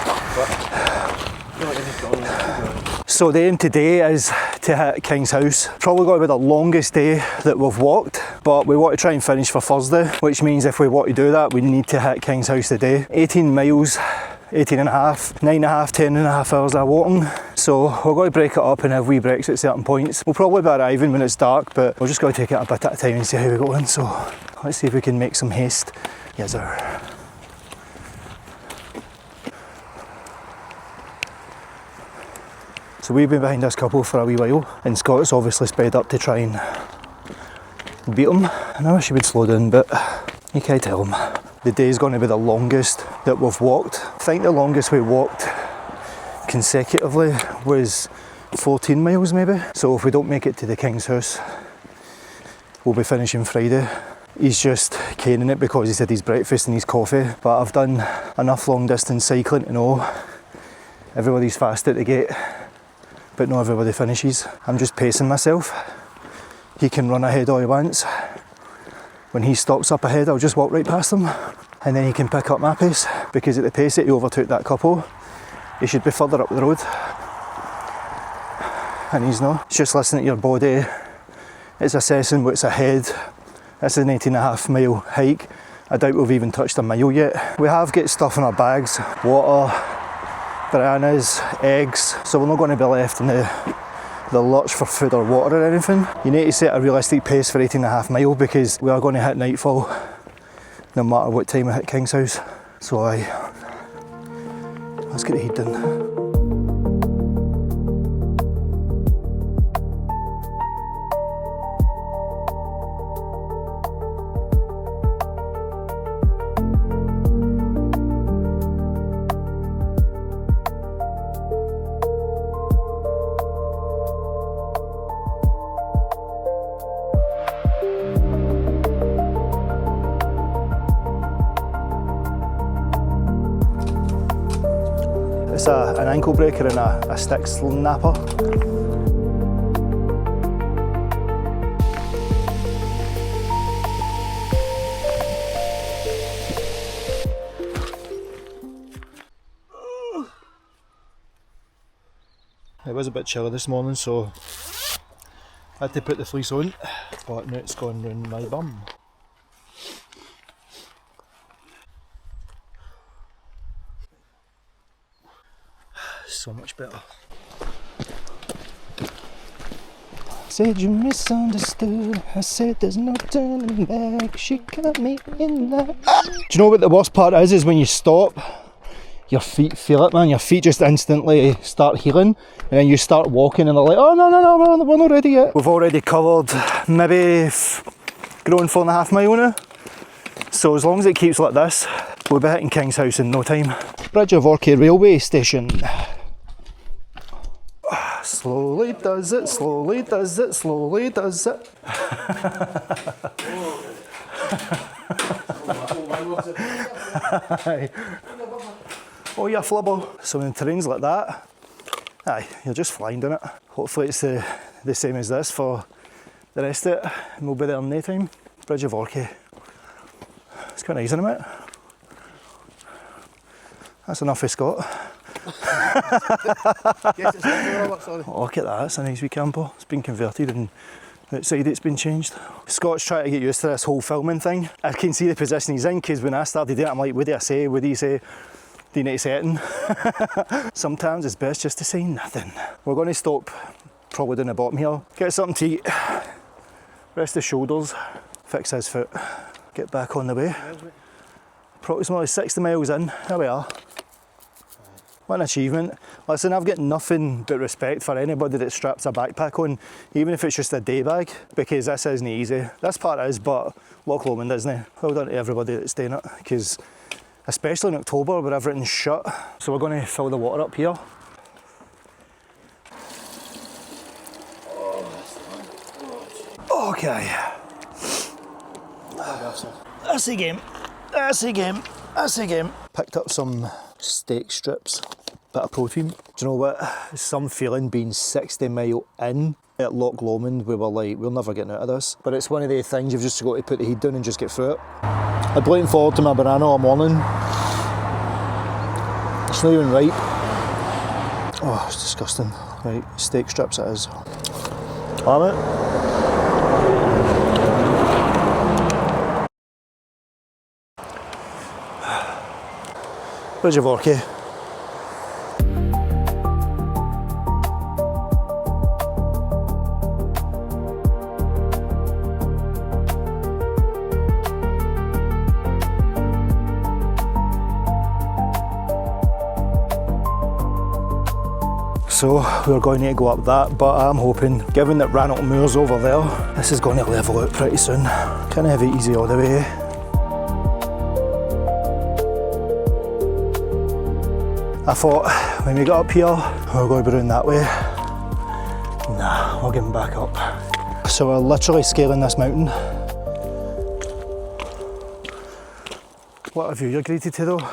So the aim today is to hit King's House. Probably going to be the longest day that we've walked, but we want to try and finish for Thursday, which means if we want to do that, we need to hit King's House today. 18 miles, 18 and a half, 9.5, 10 and a half hours of walking. So we're going to break it up and have wee breaks at certain points. We'll probably be arriving when it's dark, but we're just going to take it a bit at a time and see how we go in. So let's see if we can make some haste. Yes, sir. So we've been behind this couple for a wee while, and Scott's obviously sped up to try and beat them. And I wish he would slow down, but you can't tell him. The day's going to be the longest that we've walked. I think the longest we walked consecutively was 14 miles maybe. So if we don't make it to the King's House, we'll be finishing Friday. He's just caning it because he's had his breakfast and his coffee, but I've done enough long distance cycling to know everybody's fast at the gate, but not everybody finishes. I'm just pacing myself. He can run ahead all he wants. When he stops up ahead, I'll just walk right past him, and then he can pick up my pace, because at the pace that he overtook that couple, he should be further up the road. And he's not. It's just listening to your body. It's assessing what's ahead. This is an 18.5 mile hike. I doubt we've even touched a mile yet. We have got stuff in our bags, water, bananas, eggs, so we're not going to be left in the lurch for food or water or anything. You need to set a realistic pace for 18.5 mile because we are going to hit nightfall no matter what time we hit King's House. So Let's get the heat done. It's an ankle breaker and a stick snapper. It was a bit chilly this morning, so I had to put the fleece on, but now it's gone round my bum. So much better. Said you misunderstood. I said there's no turning back. She got me in that. Do you know what the worst part is when you stop, your feet feel it, man. Your feet just instantly start healing, and then you start walking and they're like, oh no, we're not ready yet. We've already covered maybe growing 4.5 miles now. So as long as it keeps like this, we'll be hitting King's House in no time. Bridge of Orkney railway station. Slowly does it, slowly does it, slowly does it. Oh, you're flubber. So when the terrain's like that, aye, you're just flying down it. Hopefully it's the same as this for the rest of it, and we'll be there in no time. Bridge of Orkney. It's quite nice, isn't it? That's an Unfit Scot. Yes, it's not sorry. Oh, look at that, it's a nice wee camper. It's been converted and outside it's been changed. Scott's trying to get used to this whole filming thing. I can see the position he's in, because when I started doing it, I'm like, what do I say? What do you say? Do you need to say it? Sometimes it's best just to say nothing. We're going to stop probably down the bottom here, get something to eat, rest the shoulders, fix his foot, get back on the way. Approximately 60 miles in, there we are. What an achievement. Listen, I've got nothing but respect for anybody that straps a backpack on, even if it's just a day bag, because this isn't easy. This part is, but Loch Lomond isn't. Well done to everybody that's doing it, because especially in October where everything's shut. So we're going to fill the water up here. Okay. That's the game. That's the game. That's the game. Picked up some steak strips, bit of protein. Do you know what? Some feeling being 60 mile in at Loch Lomond, we were like, we're never getting out of this. But it's one of the things you've just got to put the heat down and just get through it. I'm looking forward to my banana all morning. It's not even ripe. Oh, it's disgusting. Right, steak strips it is. Damn it. Bridge of Orkney. So we're going to go up that, but I'm hoping, given that Rannoch Moor's over there, this is going to level out pretty soon. Kind of have it easy all the way. I thought when we got up here, we were going to be round that way. Nah, we're getting back up. So we're literally scaling this mountain. What have you agreed to though?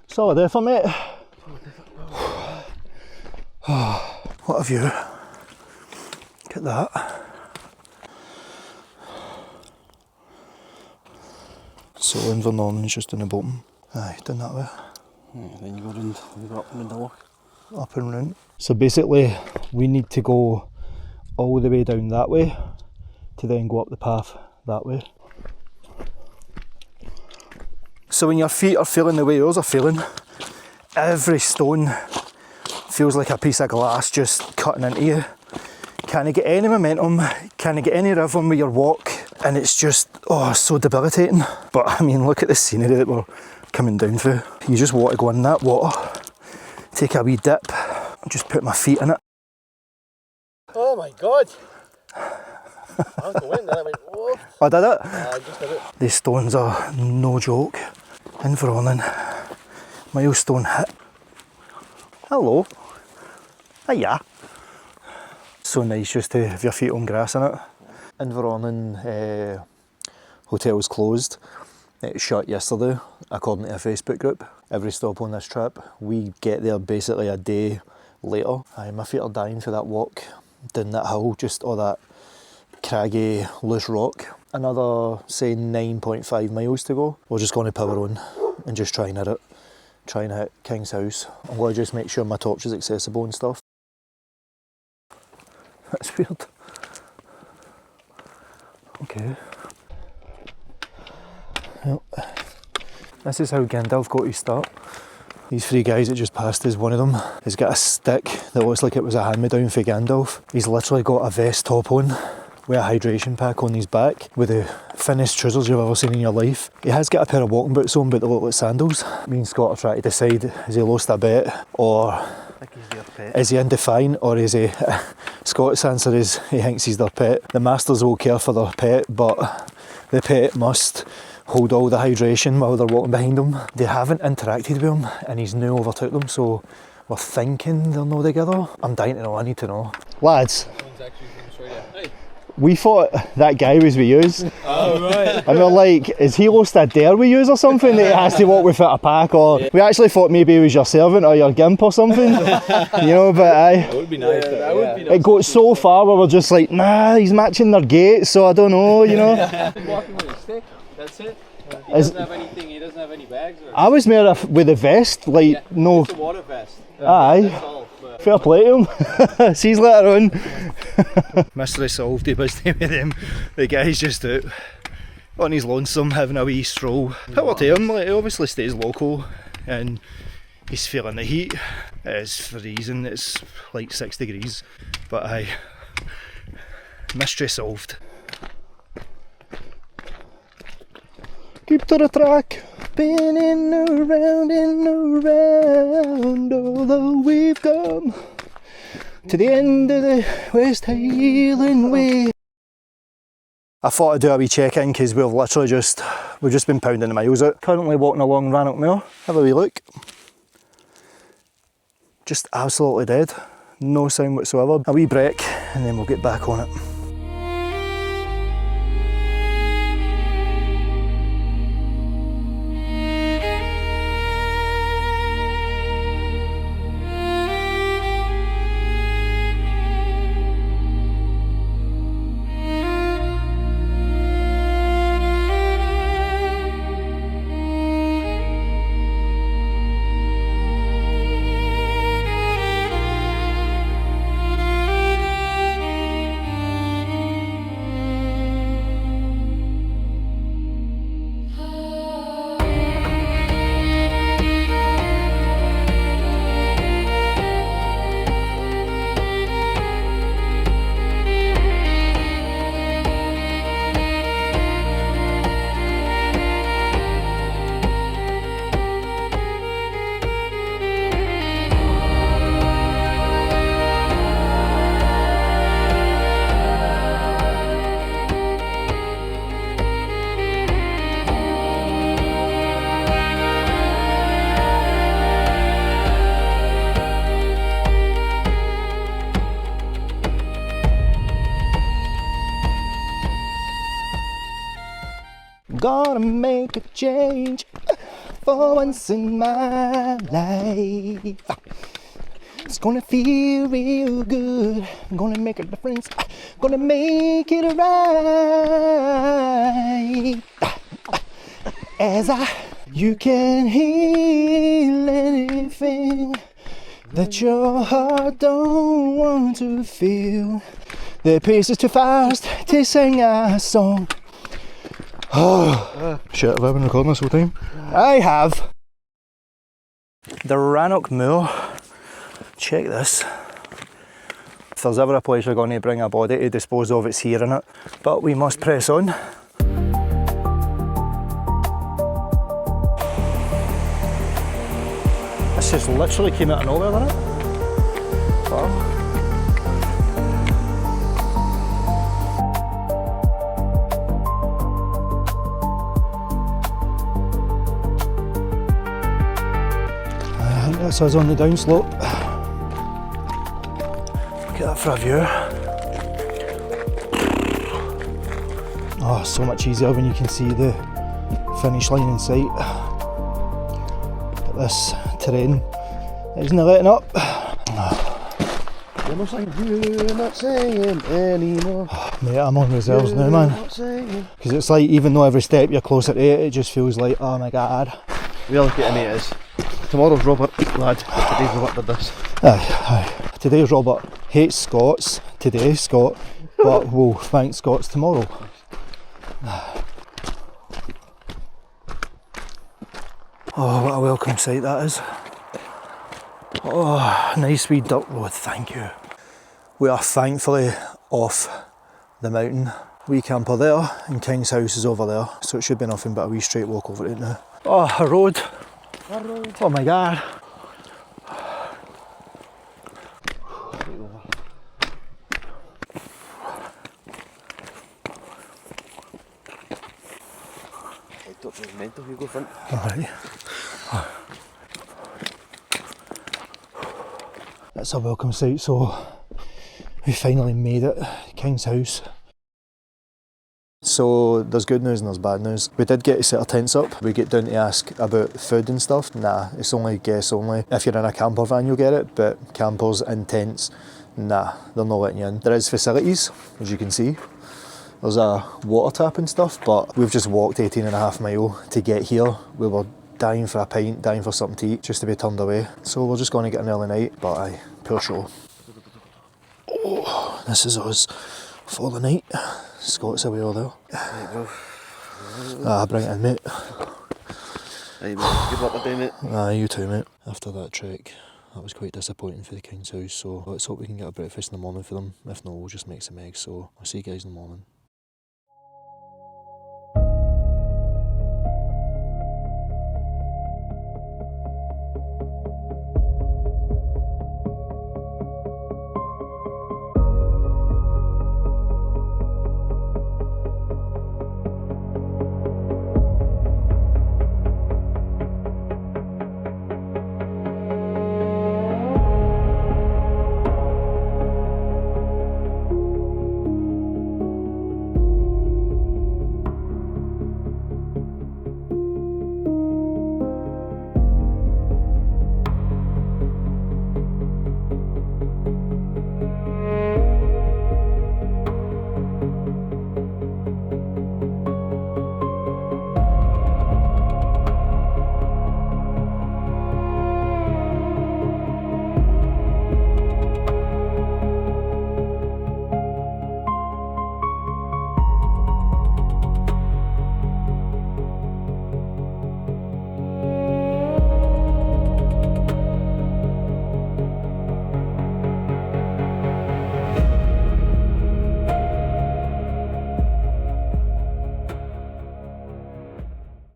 Solid effort, mate. What have you? Look at that. So Invernorman's just in the bottom. Aye, down that way. Yeah, then you go round, you go up and round the loch. Up and round. So basically we need to go all the way down that way to then go up the path that way. So when your feet are feeling the way yours are feeling, every stone feels like a piece of glass just cutting into you. Can't get any momentum, can't get any rhythm with your walk, and it's just, oh, so debilitating. But I mean, look at the scenery that we're coming down through. You just want to go in that water, take a wee dip, and just put my feet in it. Oh my god! I was going there, I went, whoa. I did it. I just did it. These stones are no joke. Inverornon, milestone hit. Hello. Hiya. So nice just to have your feet on grass in it. Inverornon hotel's closed. It shut yesterday, according to a Facebook group. Every stop on this trip, we get there basically a day later. My feet are dying for that walk down that hill, just all that craggy, loose rock. Another, say, 9.5 miles to go. We're just going to power on and just try and hit it. Try and hit King's House. I'm going to just make sure my torch is accessible and stuff. That's weird. Okay. Well, this is how Gandalf got his start. These three guys that just passed us, one of them has got a stick that looks like it was a hand-me-down for Gandalf. He's literally got a vest top on with a hydration pack on his back with the thinnest trousers you've ever seen in your life. He has got a pair of walking boots on, but they look like sandals. Me and Scott are trying to decide, has he lost a bet, or is he in Define, or is he... Scott's answer is he thinks he's their pet. The masters will care for their pet, but the pet must hold all the hydration while they're walking behind him. They haven't interacted with him and he's now overtook them, so we're thinking they're no together. I'm dying to know, I need to know. Lads, we thought that guy was with yous. Oh, right. And we're like, is he lost a dare with yous or something that he has to walk without a pack? Or we actually thought maybe he was your servant or your gimp or something. You know, but That would be nice. That would be nice. it got so far where we're just like, nah, he's matching their gait, so I don't know, you know. Walking with a stick, that's it. He Is- doesn't have anything, he doesn't have any bags or... I was more with a vest, like, no. It's a water vest. Aye. That's all. But Fair play to him. See you later on. Mystery solved, he was with them. The guy's just out on his lonesome having a wee stroll. Power to him, like, he obviously stays local and he's feeling the heat. It's freezing, it's like 6 degrees. But aye, mystery solved. Keep to the track, spinning around and around, although we've come to the end of the West Highland Way. I thought I'd do a wee check-in because we've just been pounding the miles out. Currently walking along Rannoch Moor. Have a wee look. Just absolutely dead. No sound whatsoever. A wee break and then we'll get back on it. Gonna make a change for once in my life. It's gonna feel real good. I'm gonna make a difference. Gonna make it right. You can heal anything that your heart don't want to feel. The pace is too fast to sing a song. Oh, shit, have I been recording this whole time? I have. The Rannoch Moor. Check this. If there's ever a place we're going to bring a body to dispose of, it's here, innit? But we must press on. just literally came out of nowhere, didn't it? Wow. I think that's us on the downslope. Look at that for a view. Oh, so much easier when you can see the finish line in sight. But this terrain isn't letting up. You're not singing anymore. Mate, I'm on reserves now, man. Because it's like, even though every step you're closer to it just feels like, oh my god. Reality to me is, tomorrow's Robert, lad. Today's Robert did this. Aye. Today's Robert hates Scots. Today, Scott. But we'll thank Scots tomorrow. Oh, what a welcome sight that is. Oh, nice wee dirt road, thank you. We are thankfully off the mountain. We camper there and King's house is over there, so it should be nothing but a wee straight walk over it now. Oh, a road. Oh my god. Mental, you go front. Alright. That's a welcome sight, so we finally made it, King's house. So there's good news and there's bad news. We did get to set our tents up. We get down to ask about food and stuff. Nah, it's only guests only. If you're in a camper van you'll get it, but campers in tents, nah, they're not letting you in. There is facilities, as you can see. There's a water tap and stuff, but we've just walked 18.5 miles to get here. We were dying for a pint, dying for something to eat, just to be turned away. So we're just going to get an early night, but aye, poor show. Oh, this is us for the night. Scott's away over there. Right, well. Ah, bring it in, mate. Right, well, good luck with doing it. Aye, you too, mate. After that trek, that was quite disappointing for the King's house, so let's hope we can get a breakfast in the morning for them. If not, we'll just make some eggs, so I'll see you guys in the morning.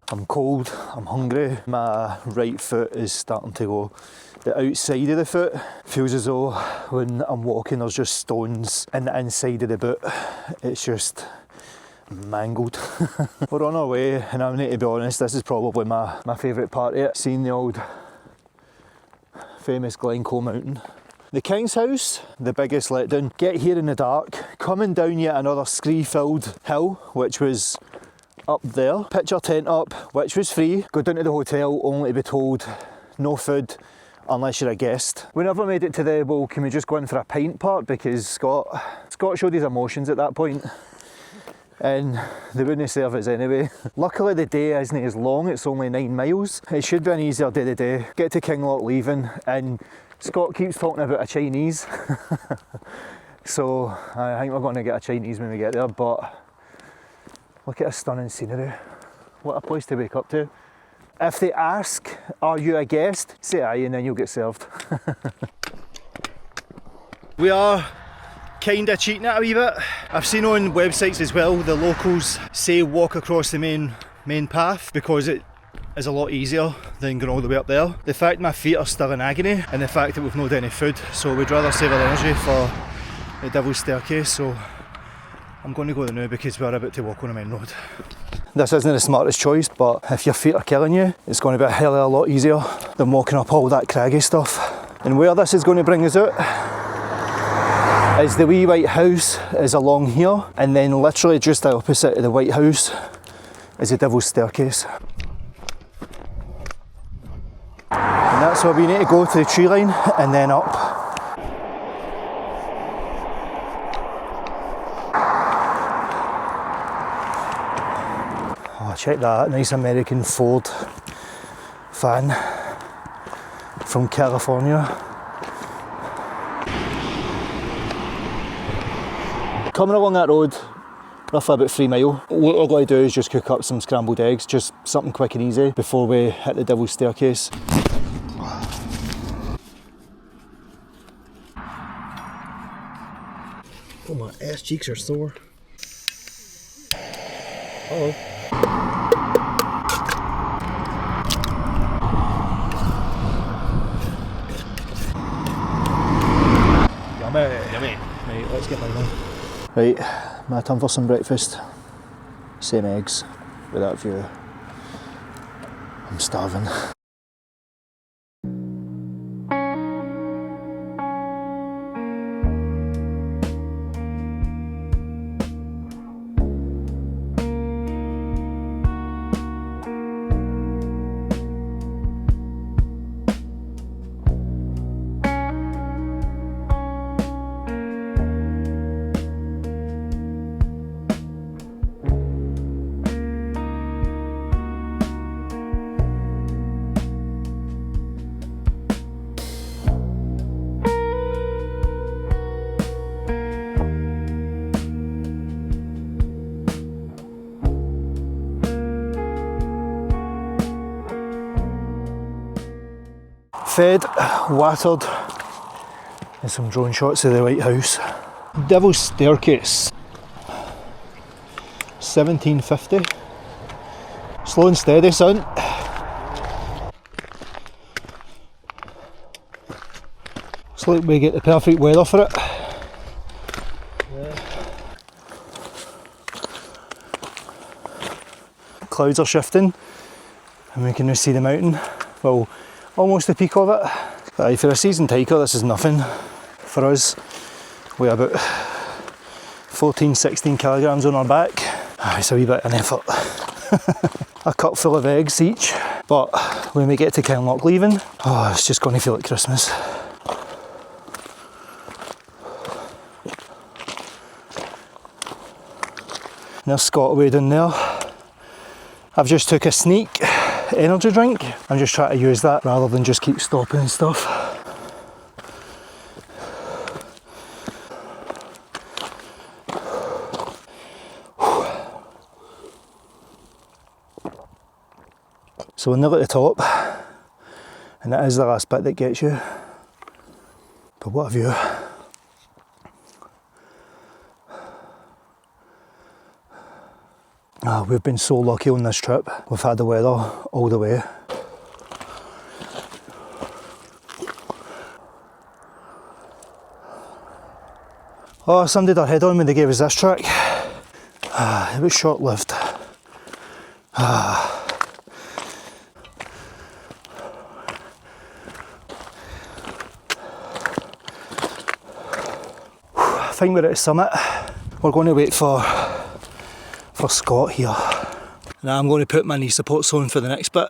I'm cold, I'm hungry, my right foot is starting to go. The outside of the foot feels as though when I'm walking there's just stones in the inside of the boot. It's just mangled. We're on our way and I need to be honest, this is probably my favourite part of it. Seeing the old famous Glencoe mountain. The King's house, the biggest letdown. Get here in the dark, coming down yet another scree-filled hill, which was up there. Pitch our tent up, which was free. Go down to the hotel only to be told no food unless you're a guest. We never made it to the, well, can we just go in for a pint part, because Scott showed his emotions at that point and they wouldn't serve us anyway. Luckily the day isn't as long, it's only 9 miles. It should be an easier day today. Get to Kinloch leaving and Scott keeps talking about a Chinese. So I think we're going to get a Chinese when we get there, but look at this stunning scenery. What a place to wake up to. If they ask, are you a guest? Say aye and then you'll get served. We are kind of cheating it a wee bit. I've seen on websites as well, the locals say walk across the main path because it is a lot easier than going all the way up there. The fact my feet are still in agony and the fact that we've not had any food, so we'd rather save our energy for the Devil's Staircase, so I'm going to go there now because we're about to walk on a main road. This isn't the smartest choice, but if your feet are killing you, it's going to be a hell of a lot easier than walking up all that craggy stuff. And where this is going to bring us out is the wee white house is along here, and then literally just opposite of the white house is the Devil's Staircase. And that's where we need to go, to the tree line and then up. Oh, check that, nice American Ford van from California. Coming along that road, roughly about 3 miles, what we're going to do is just cook up some scrambled eggs, just something quick and easy before we hit the Devil's Staircase. Oh, my ass cheeks are sore. Uh-oh. Yummy. Right, let's get moving. Right, my time for some breakfast. Same eggs with that view. I'm starving. Fed, watered, and some drone shots of the White House. Devil's Staircase, 1750. Slow and steady, son. Looks like we get the perfect weather for it. Clouds are shifting and we can now see the mountain. Well, almost the peak of it. Aye, for a seasoned hiker this is nothing. For us, we're about 14-16 kilograms on our back. Aye, it's a wee bit of an effort. A cup full of eggs each, but when we get to Kinloch leaving, oh, it's just going to feel like Christmas. There's Scottish Way down there. I've just took a sneak energy drink. I'm just trying to use that rather than just keep stopping and stuff. So we're nearly at the top, and that is the last bit that gets you. But what a view. We've been so lucky on this trip. We've had the weather all the way. Oh, somebody did their head on when they gave us this track. It was short-lived. I think we're at the summit. We're going to wait for Scott here. Now I'm going to put my knee supports on for the next bit.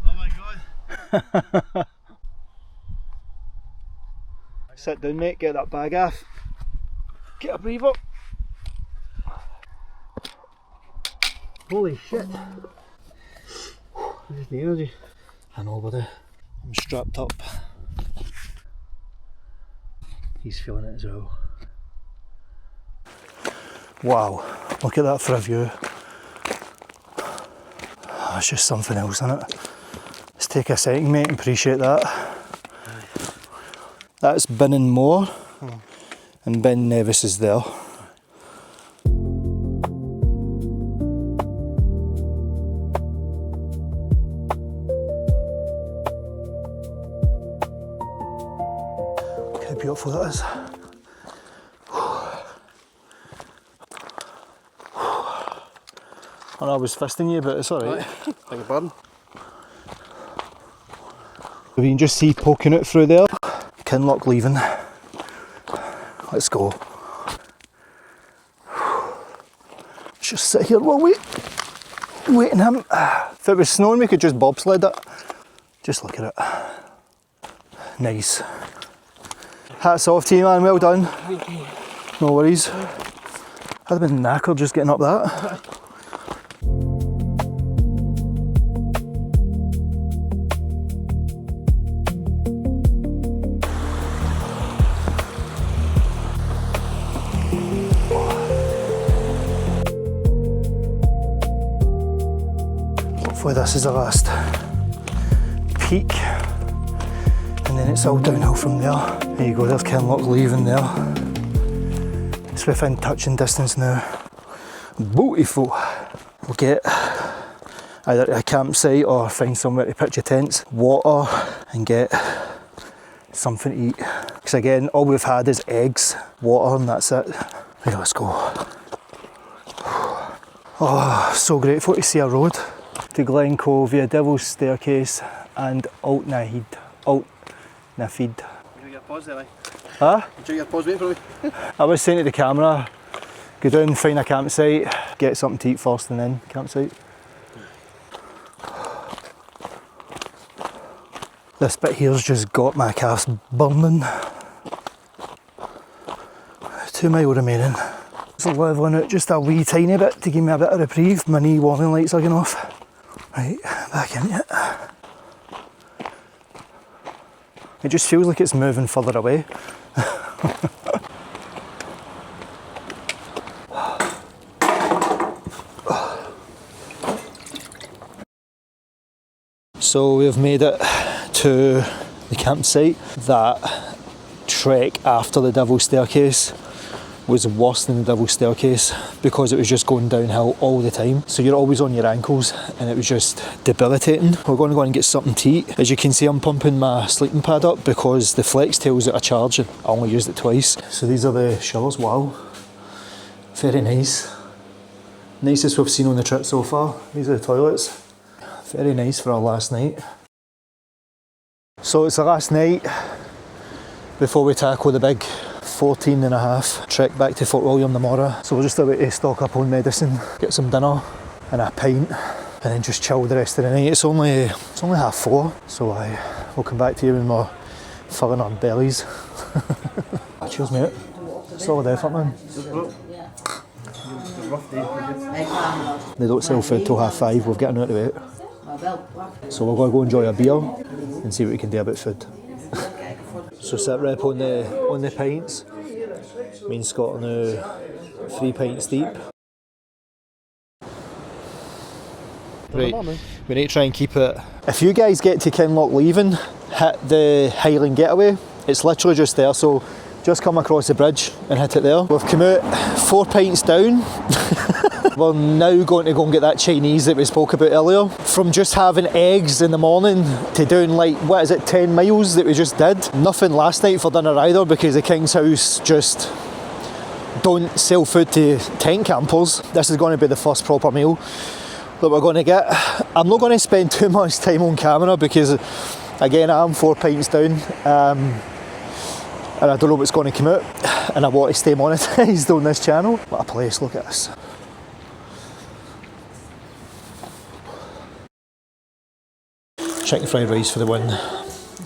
Oh my god. Sit down, mate, get that bag off. Get a breather. Holy shit. Where's the energy? I know, buddy. I'm strapped up. He's feeling it as well. Wow, look at that for a view. Oh, it's just something else, isn't it? Let's take a second, mate, and appreciate that. That's Bin Moor, and Ben Nevis is there. Look how beautiful that is. I know I was fisting you, but it's alright. Like a bird. You can just see poking it through there. Kinloch leaving. Let's go. Just sit here while we waiting him. If it was snowing, we could just bobsled it. Just look at it. Nice. Hats off to you, man. Well done. No worries. I'd have been knackered just getting up that. Hopefully this is the last peak, and then it's all downhill from there. There you go, there's Kinloch leaving there. It's within touching distance now. Beautiful. We'll get either a campsite or find somewhere to pitch your tents, water, and get something to eat. Because again, all we've had is eggs, water, and that's it. Right, let's go. Oh, so grateful to see a road. To Glencoe via Devil's Staircase and Altnafid. Did you get a pause there, Huh? Did you get a pause waiting for me? I was saying to the camera, go down, find a campsite, get something to eat first and then campsite. This bit here's just got my calves burning. 2 mile remaining. Just levelling out just a wee tiny bit to give me a bit of reprieve. My knee warning lights are going off. Right, back in it. It just feels like it's moving further away. So we've made it to the campsite. That trek after the Devil's Staircase was worse than the Devil's Staircase because it was just going downhill all the time. So you're always on your ankles and it was just debilitating. We're going to go and get something to eat. As you can see, I'm pumping my sleeping pad up because the Flex Tail's out of charge. I only used it twice. So these are the showers. Wow. Very nice. Nicest we've seen on the trip so far. These are the toilets. Very nice for our last night. So it's the last night before we tackle the big 14.5 trek back to Fort William tomorrow. So we're just about to stock up on medicine, get some dinner and a pint, and then just chill the rest of the night. It's only 4:30, so we'll come back to you when we're filling our bellies. Cheers, mate. Solid effort, man. They don't sell food till 5:30. We've gotten out of it. So we're going to go enjoy a beer and see what we can do about food. So sit rep on the pints. Me and Scott are now 3 pints deep. Right, we need to try and keep it. If you guys get to Kinloch leaving, hit the Highland Getaway. It's literally just there, so just come across the bridge and hit it there. We've come out 4 pints down. We're now going to go and get that Chinese that we spoke about earlier. From just having eggs in the morning to doing 10 miles that we just did. Nothing last night for dinner either because the King's House just don't sell food to tent campers. This is going to be the first proper meal that we're going to get. I'm not going to spend too much time on camera because, again, I'm 4 pints down. And I don't know what's going to come out, and I want to stay monetised on this channel. What a place, look at this. Chicken fried rice for the win,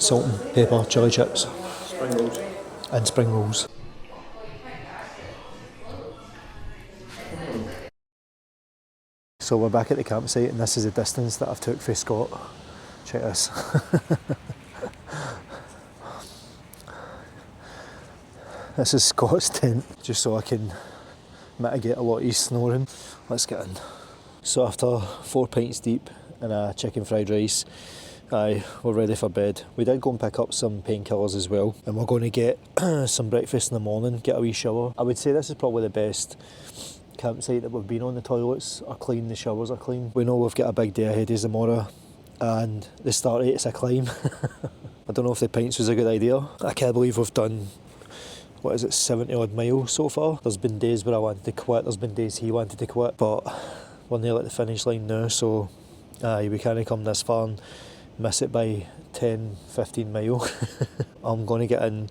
salt and pepper, chilli chips, Spring rolls. and spring rolls. So we're back at the campsite and this is the distance that I've took for Scott. Check this. This is Scott's tent, just so I can mitigate a lot of his snoring. Let's get in. So after 4 pints deep and a chicken fried rice, Aye, we're ready for bed. We did go and pick up some painkillers as well, and we're going to get some breakfast in the morning, get a wee shower. I would say this is probably the best campsite that we've been on. The toilets are clean, the showers are clean. We know we've got a big day ahead of us tomorrow, and the start rate's a climb. I don't know if the pints was a good idea. I can't believe we've done, 70 odd miles so far. There's been days where I wanted to quit, there's been days he wanted to quit, but we're nearly at the finish line now, so we can't come this far and miss it by 10-15 mile. I'm going to get in,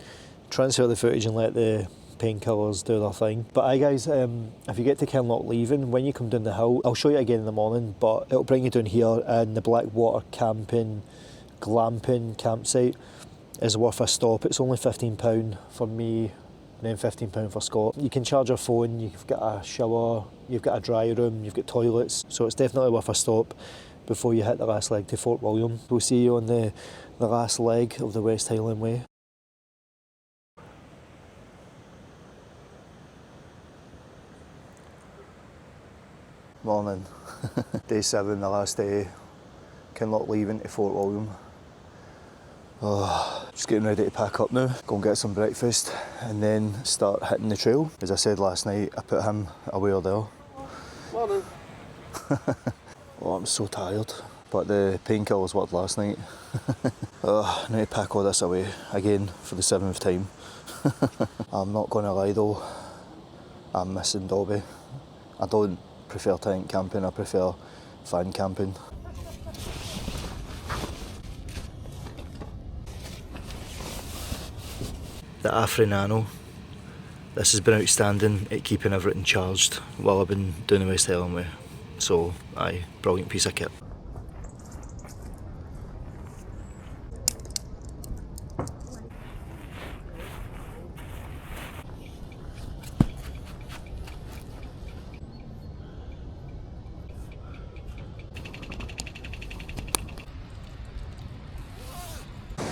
transfer the footage and let the painkillers do their thing. But aye guys, if you get to Kinloch leaving, when you come down the hill, I'll show you again in the morning, but it'll bring you down here, and the Blackwater camping, glamping campsite is worth a stop. It's only £15 for me, and then £15 for Scott. You can charge your phone, you've got a shower, you've got a dry room, you've got toilets, so it's definitely worth a stop before you hit the last leg to Fort William. We'll see you on the last leg of the West Highland Way. Morning. Day 7, the last day. Kinloch leaving to Fort William. Just getting ready to pack up now, go and get some breakfast and then start hitting the trail. As I said last night, I put him away there. Morning. Oh, I'm so tired, but the painkillers worked last night. I need to pack all this away again for the 7th time. I'm not going to lie though, I'm missing Dobby. I don't prefer tent camping, I prefer van camping. The Afri Nano. This has been outstanding at keeping everything charged while I've been doing the West Highland Way. So, aye, brilliant piece of kit.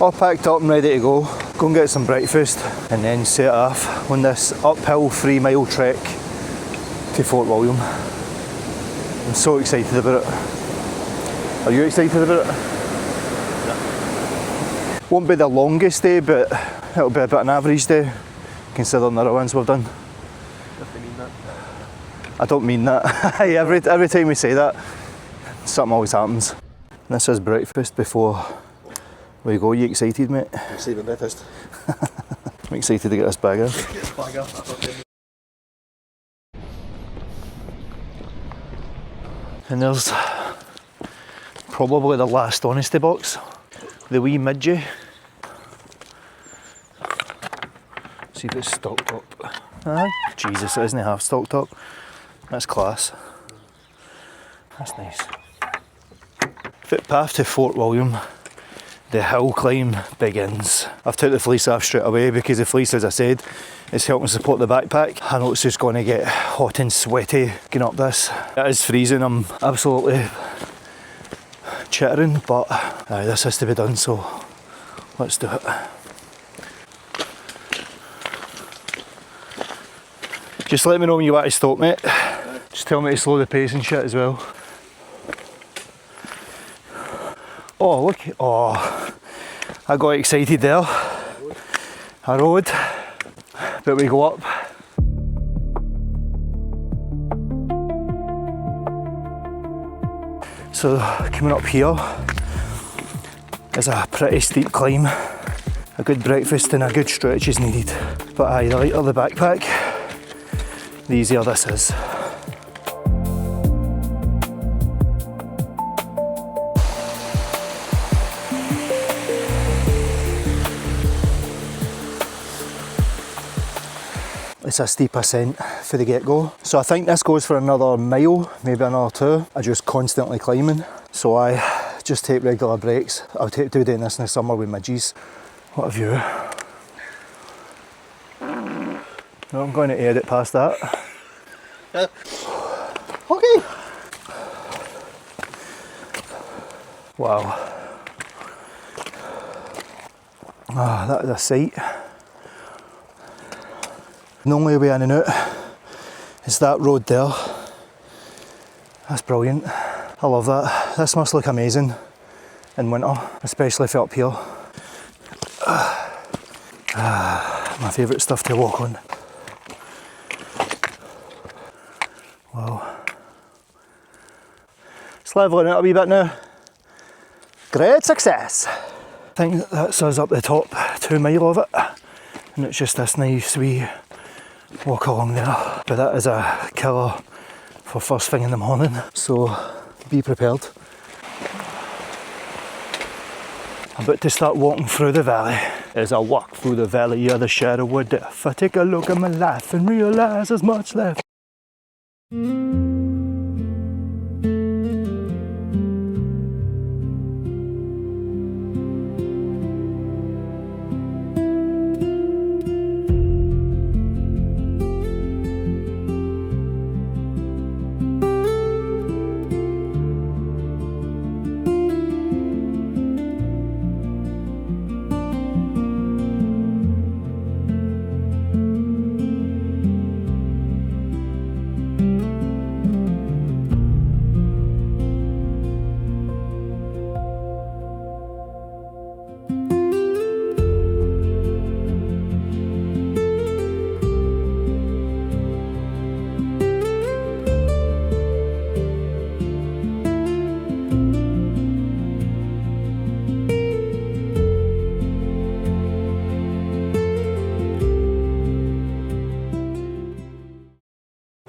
All packed up and ready to go. Go and get some breakfast and then set off on this uphill 3-mile trek to Fort William. I'm so excited about it. Are you excited about it? Yeah. Won't be the longest day, but it'll be about an average day considering the other ones we've done. If you mean that. I don't mean that. every time we say that, something always happens. This is breakfast before we go. You excited, mate? I'm saving breakfast. I'm excited to get this bag in. Get this bag up. And there's probably the last honesty box, the wee midgie. See if it's stocked up. Aye. Jesus, it isn't half stocked up. That's class. That's nice. Footpath to Fort William. The hill climb begins. I've took the fleece off straight away because the fleece, as I said, is helping support the backpack. I know it's just going to get hot and sweaty getting up this. It is freezing, I'm absolutely chittering, but this has to be done, so let's do it. Just let me know when you want to stop, mate. Just tell me to slow the pace and shit as well. Oh, look. Oh, I got excited there. A road. But we go up. So, coming up here is a pretty steep climb. A good breakfast and a good stretch is needed. But aye, the lighter the backpack, the easier this is. It's a steep ascent for the get-go. So I think this goes for another mile, maybe another 2. I'm just constantly climbing. So I just take regular breaks. I'll do doing this in the summer with my G's. What a view. No, I'm going to edit past that. Yeah. Okay. Wow. Ah, that is a sight. The only way in and out is that road there. That's brilliant. I love that. This must look amazing in winter, especially for up here. My favourite stuff to walk on. Wow. It's levelling out a wee bit now. Great success! I think that's us up the top 2 mile of it, and it's just this nice wee walk along there. But that is a killer for first thing in the morning, so be prepared. I'm about to start walking through the valley. As I walk through the valley of the shadow of death, I take a look at my life and realise there's much left.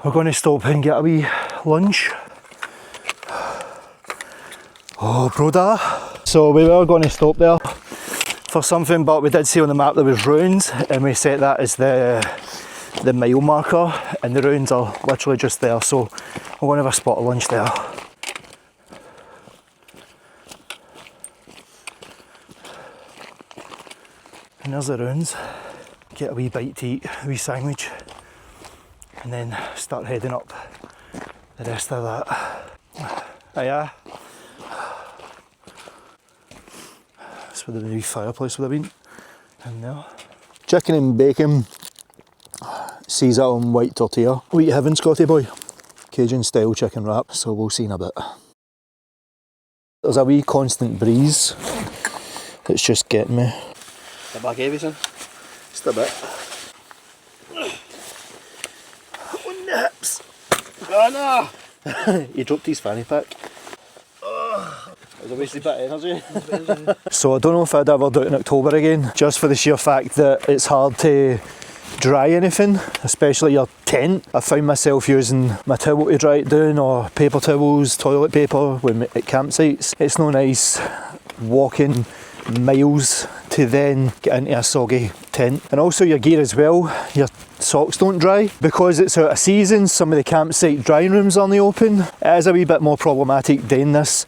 We're going to stop and get a wee lunch. Oh, broda. So we were going to stop there for something, but we did see on the map there was ruins, and we set that as the mile marker, and the ruins are literally just there, so we're going to have a spot of lunch there. And there's the ruins. Get a wee bite to eat, a wee sandwich, and then start heading up the rest of that. Oh yeah. That's where the new fireplace would have been. In there. Chicken and bacon, Caesar on white tortilla. What you having, Scotty boy? Cajun style chicken wrap, so we'll see in a bit. There's a wee constant breeze that's just getting me. The back heavy, son? Just a bit. On the hips. Oh no! He dropped his fanny pack. It was a wasted bit of energy. So I don't know if I'd ever do it in October again, just for the sheer fact that it's hard to dry anything, especially your tent. I found myself using my towel to dry it down, or paper towels, toilet paper when at campsites. It's no nice walking miles to then get into a soggy tent. And also your gear as well, your socks don't dry. Because it's out of season, some of the campsite drying rooms aren't open. It is a wee bit more problematic doing this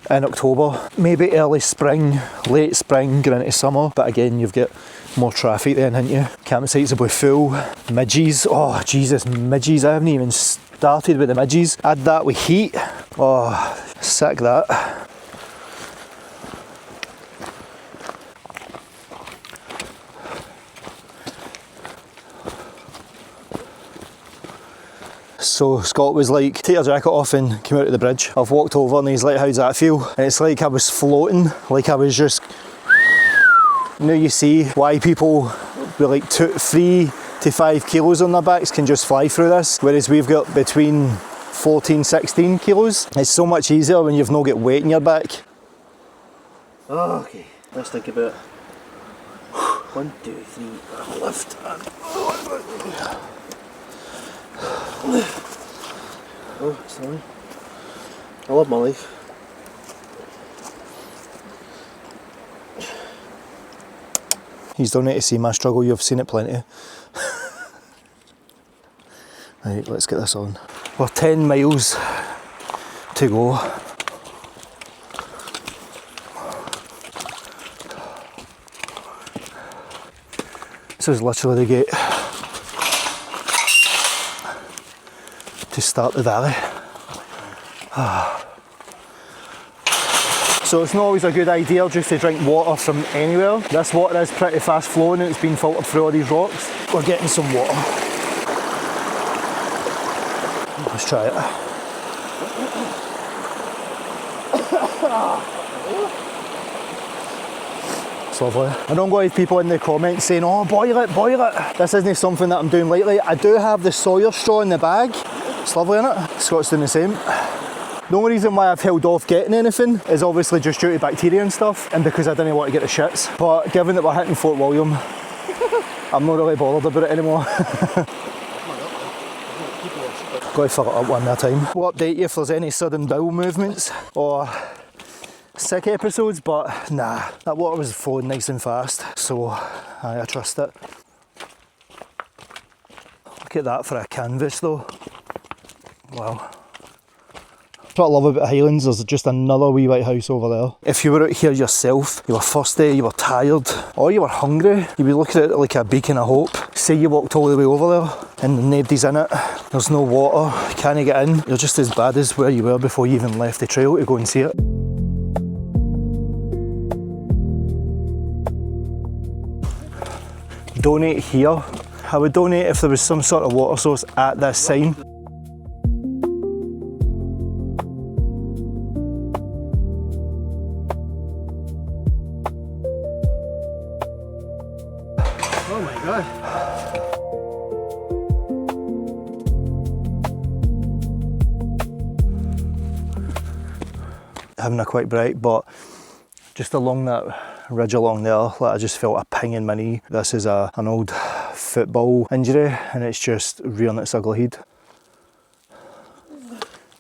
in October. Maybe early spring, late spring, going into summer, but again you've got more traffic then, haven't you? Campsites will be full. Midges, oh Jesus, midges, I haven't even started with the midges. Add that with heat, oh, sick that. So Scott was like, take your jacket off and come out of the bridge. I've walked over and he's like, how's that feel? And it's like I was floating, like I was just... Now you see why people with like 3 to 5 kilos on their backs can just fly through this, whereas we've got between 14, 16 kilos. It's so much easier when you've not got weight in your back. Okay, let's think about 1, 2, 3, lift and... Oh, sorry. I love my life. He's done it to see my struggle, you've seen it plenty. Right, let's get this on. We're 10 miles to go. This is literally the gate to start the valley. So it's not always a good idea just to drink water from anywhere. This water is pretty fast flowing and it's been filtered through all these rocks. We're getting some water. Let's try it. It's lovely. I don't go to people in the comments saying, oh, boil it, boil it. This isn't something that I'm doing lately. I do have the Sawyer straw in the bag. It's lovely, isn't it? Scott's doing the same. The only reason why I've held off getting anything is obviously just due to bacteria and stuff, and because I didn't want to get the shits. But given that we're hitting Fort William, I'm not really bothered about it anymore. Got to fill it up one at a time. We'll update you if there's any sudden bowel movements or sick episodes, but nah, that water was flowing nice and fast, so I trust it. Look at that for a canvas though. Wow. What I love about Highlands, there's just another wee white house over there. If you were out here yourself, you were thirsty, you were tired, or you were hungry, you'd be looking at it like a beacon of hope. Say you walked all the way over there and nobody's in it, there's no water, you can't get in, you're just as bad as where you were before you even left the trail to go and see it. Donate here. I would donate if there was some sort of water source at this sign. Oh my god. Having a quick break, but just along that ridge along there, like, I just felt a ping in my knee. This is an old football injury and it's just rearing its ugly head.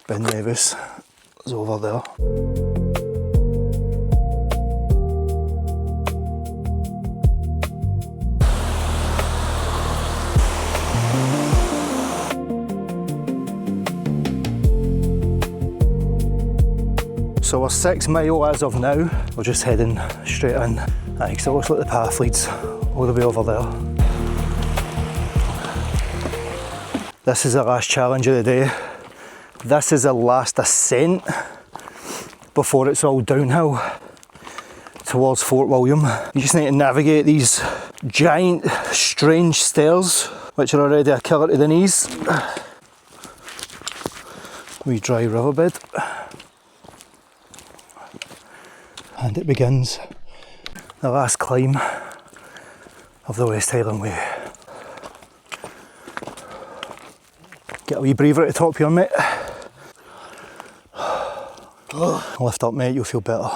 Ben Nevis is over there. So we're 6 mile as of now. We're just heading straight in. Because it looks like the path leads all the way over there. This is the last challenge of the day. This is the last ascent before it's all downhill towards Fort William. You just need to navigate these giant, strange stairs, which are already a killer to the knees. Wee dry riverbed. And it begins the last climb of the West Highland Way. Get a wee breather at the top here, mate. Lift up, mate, you'll feel better.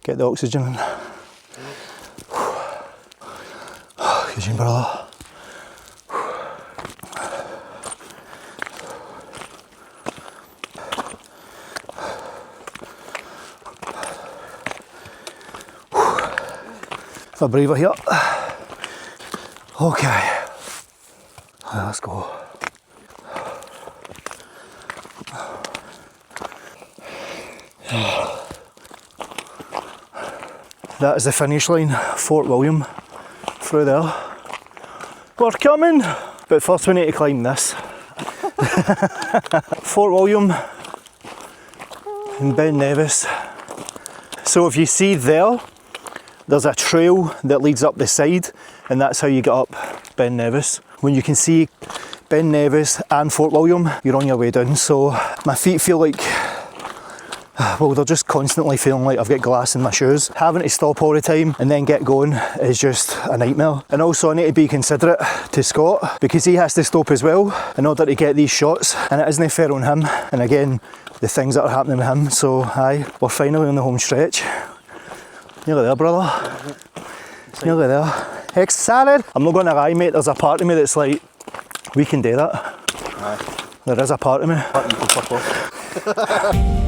Get the oxygen in. Eugene, brother. A breather here. Okay, let's go. That is the finish line, Fort William, through there. We're coming! But first we need to climb this. Fort William and Ben Nevis. So if you see there, there's a trail that leads up the side, and that's how you get up Ben Nevis. When you can see Ben Nevis and Fort William, you're on your way down. So my feet feel like, well, they're just constantly feeling like I've got glass in my shoes. Having to stop all the time and then get going is just a nightmare. And also I need to be considerate to Scott, because he has to stop as well in order to get these shots, and it isn't fair on him. And again, the things that are happening with him. So aye, we're finally on the home stretch. Nearly there, brother. Nearly there. Excited! I'm not going to lie, mate, there's a part of me that's like, we can do that. Aye. There is a part of me. You can fuck off.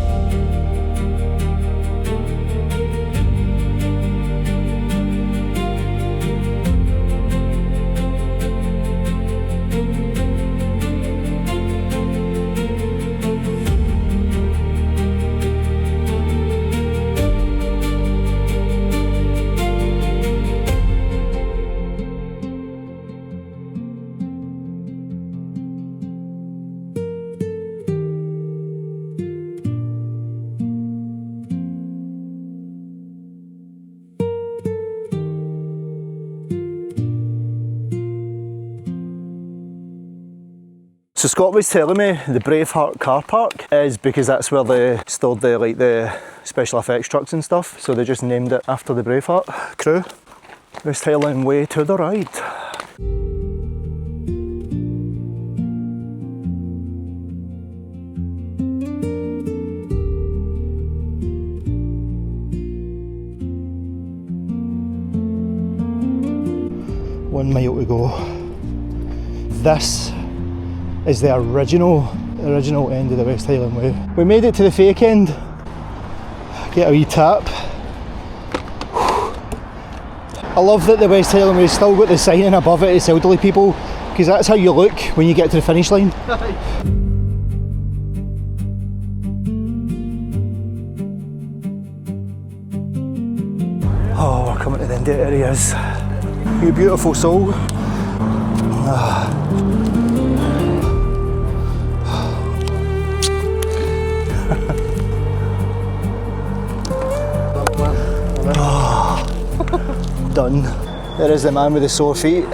So Scott was telling me the Braveheart car park is because that's where they stored the special effects trucks and stuff. So they just named it after the Braveheart crew. West Highland Way to the right. One mile to go. This is the original end of the West Highland Way. We made it to the fake end. Get a wee tap. I love that the West Highland Way's still got the signing above it, it's elderly people, because that's how you look when you get to the finish line. Oh, we're coming to the end of it, there he is. You beautiful soul. Done. There is the man with the sore feet.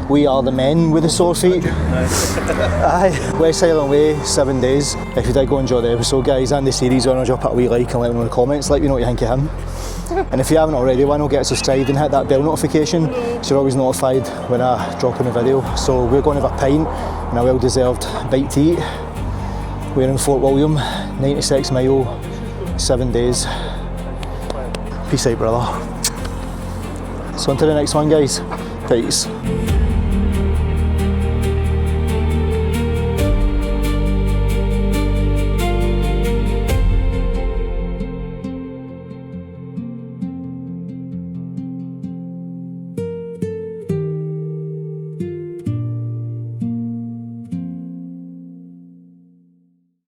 We are the men with the sore feet. Aye. West Highland Way, 7 days. If you did go enjoy the episode, guys, and the series, why not drop it a wee like and let me know in the comments, let me know what you think of him. And if you haven't already, why not get subscribed and hit that bell notification so you're always notified when I drop in a video. So we're going to have a pint and a well-deserved bite to eat. We're in Fort William, 96 mile, 7 days. Peace out, brother. So on to the next one, guys. Peace.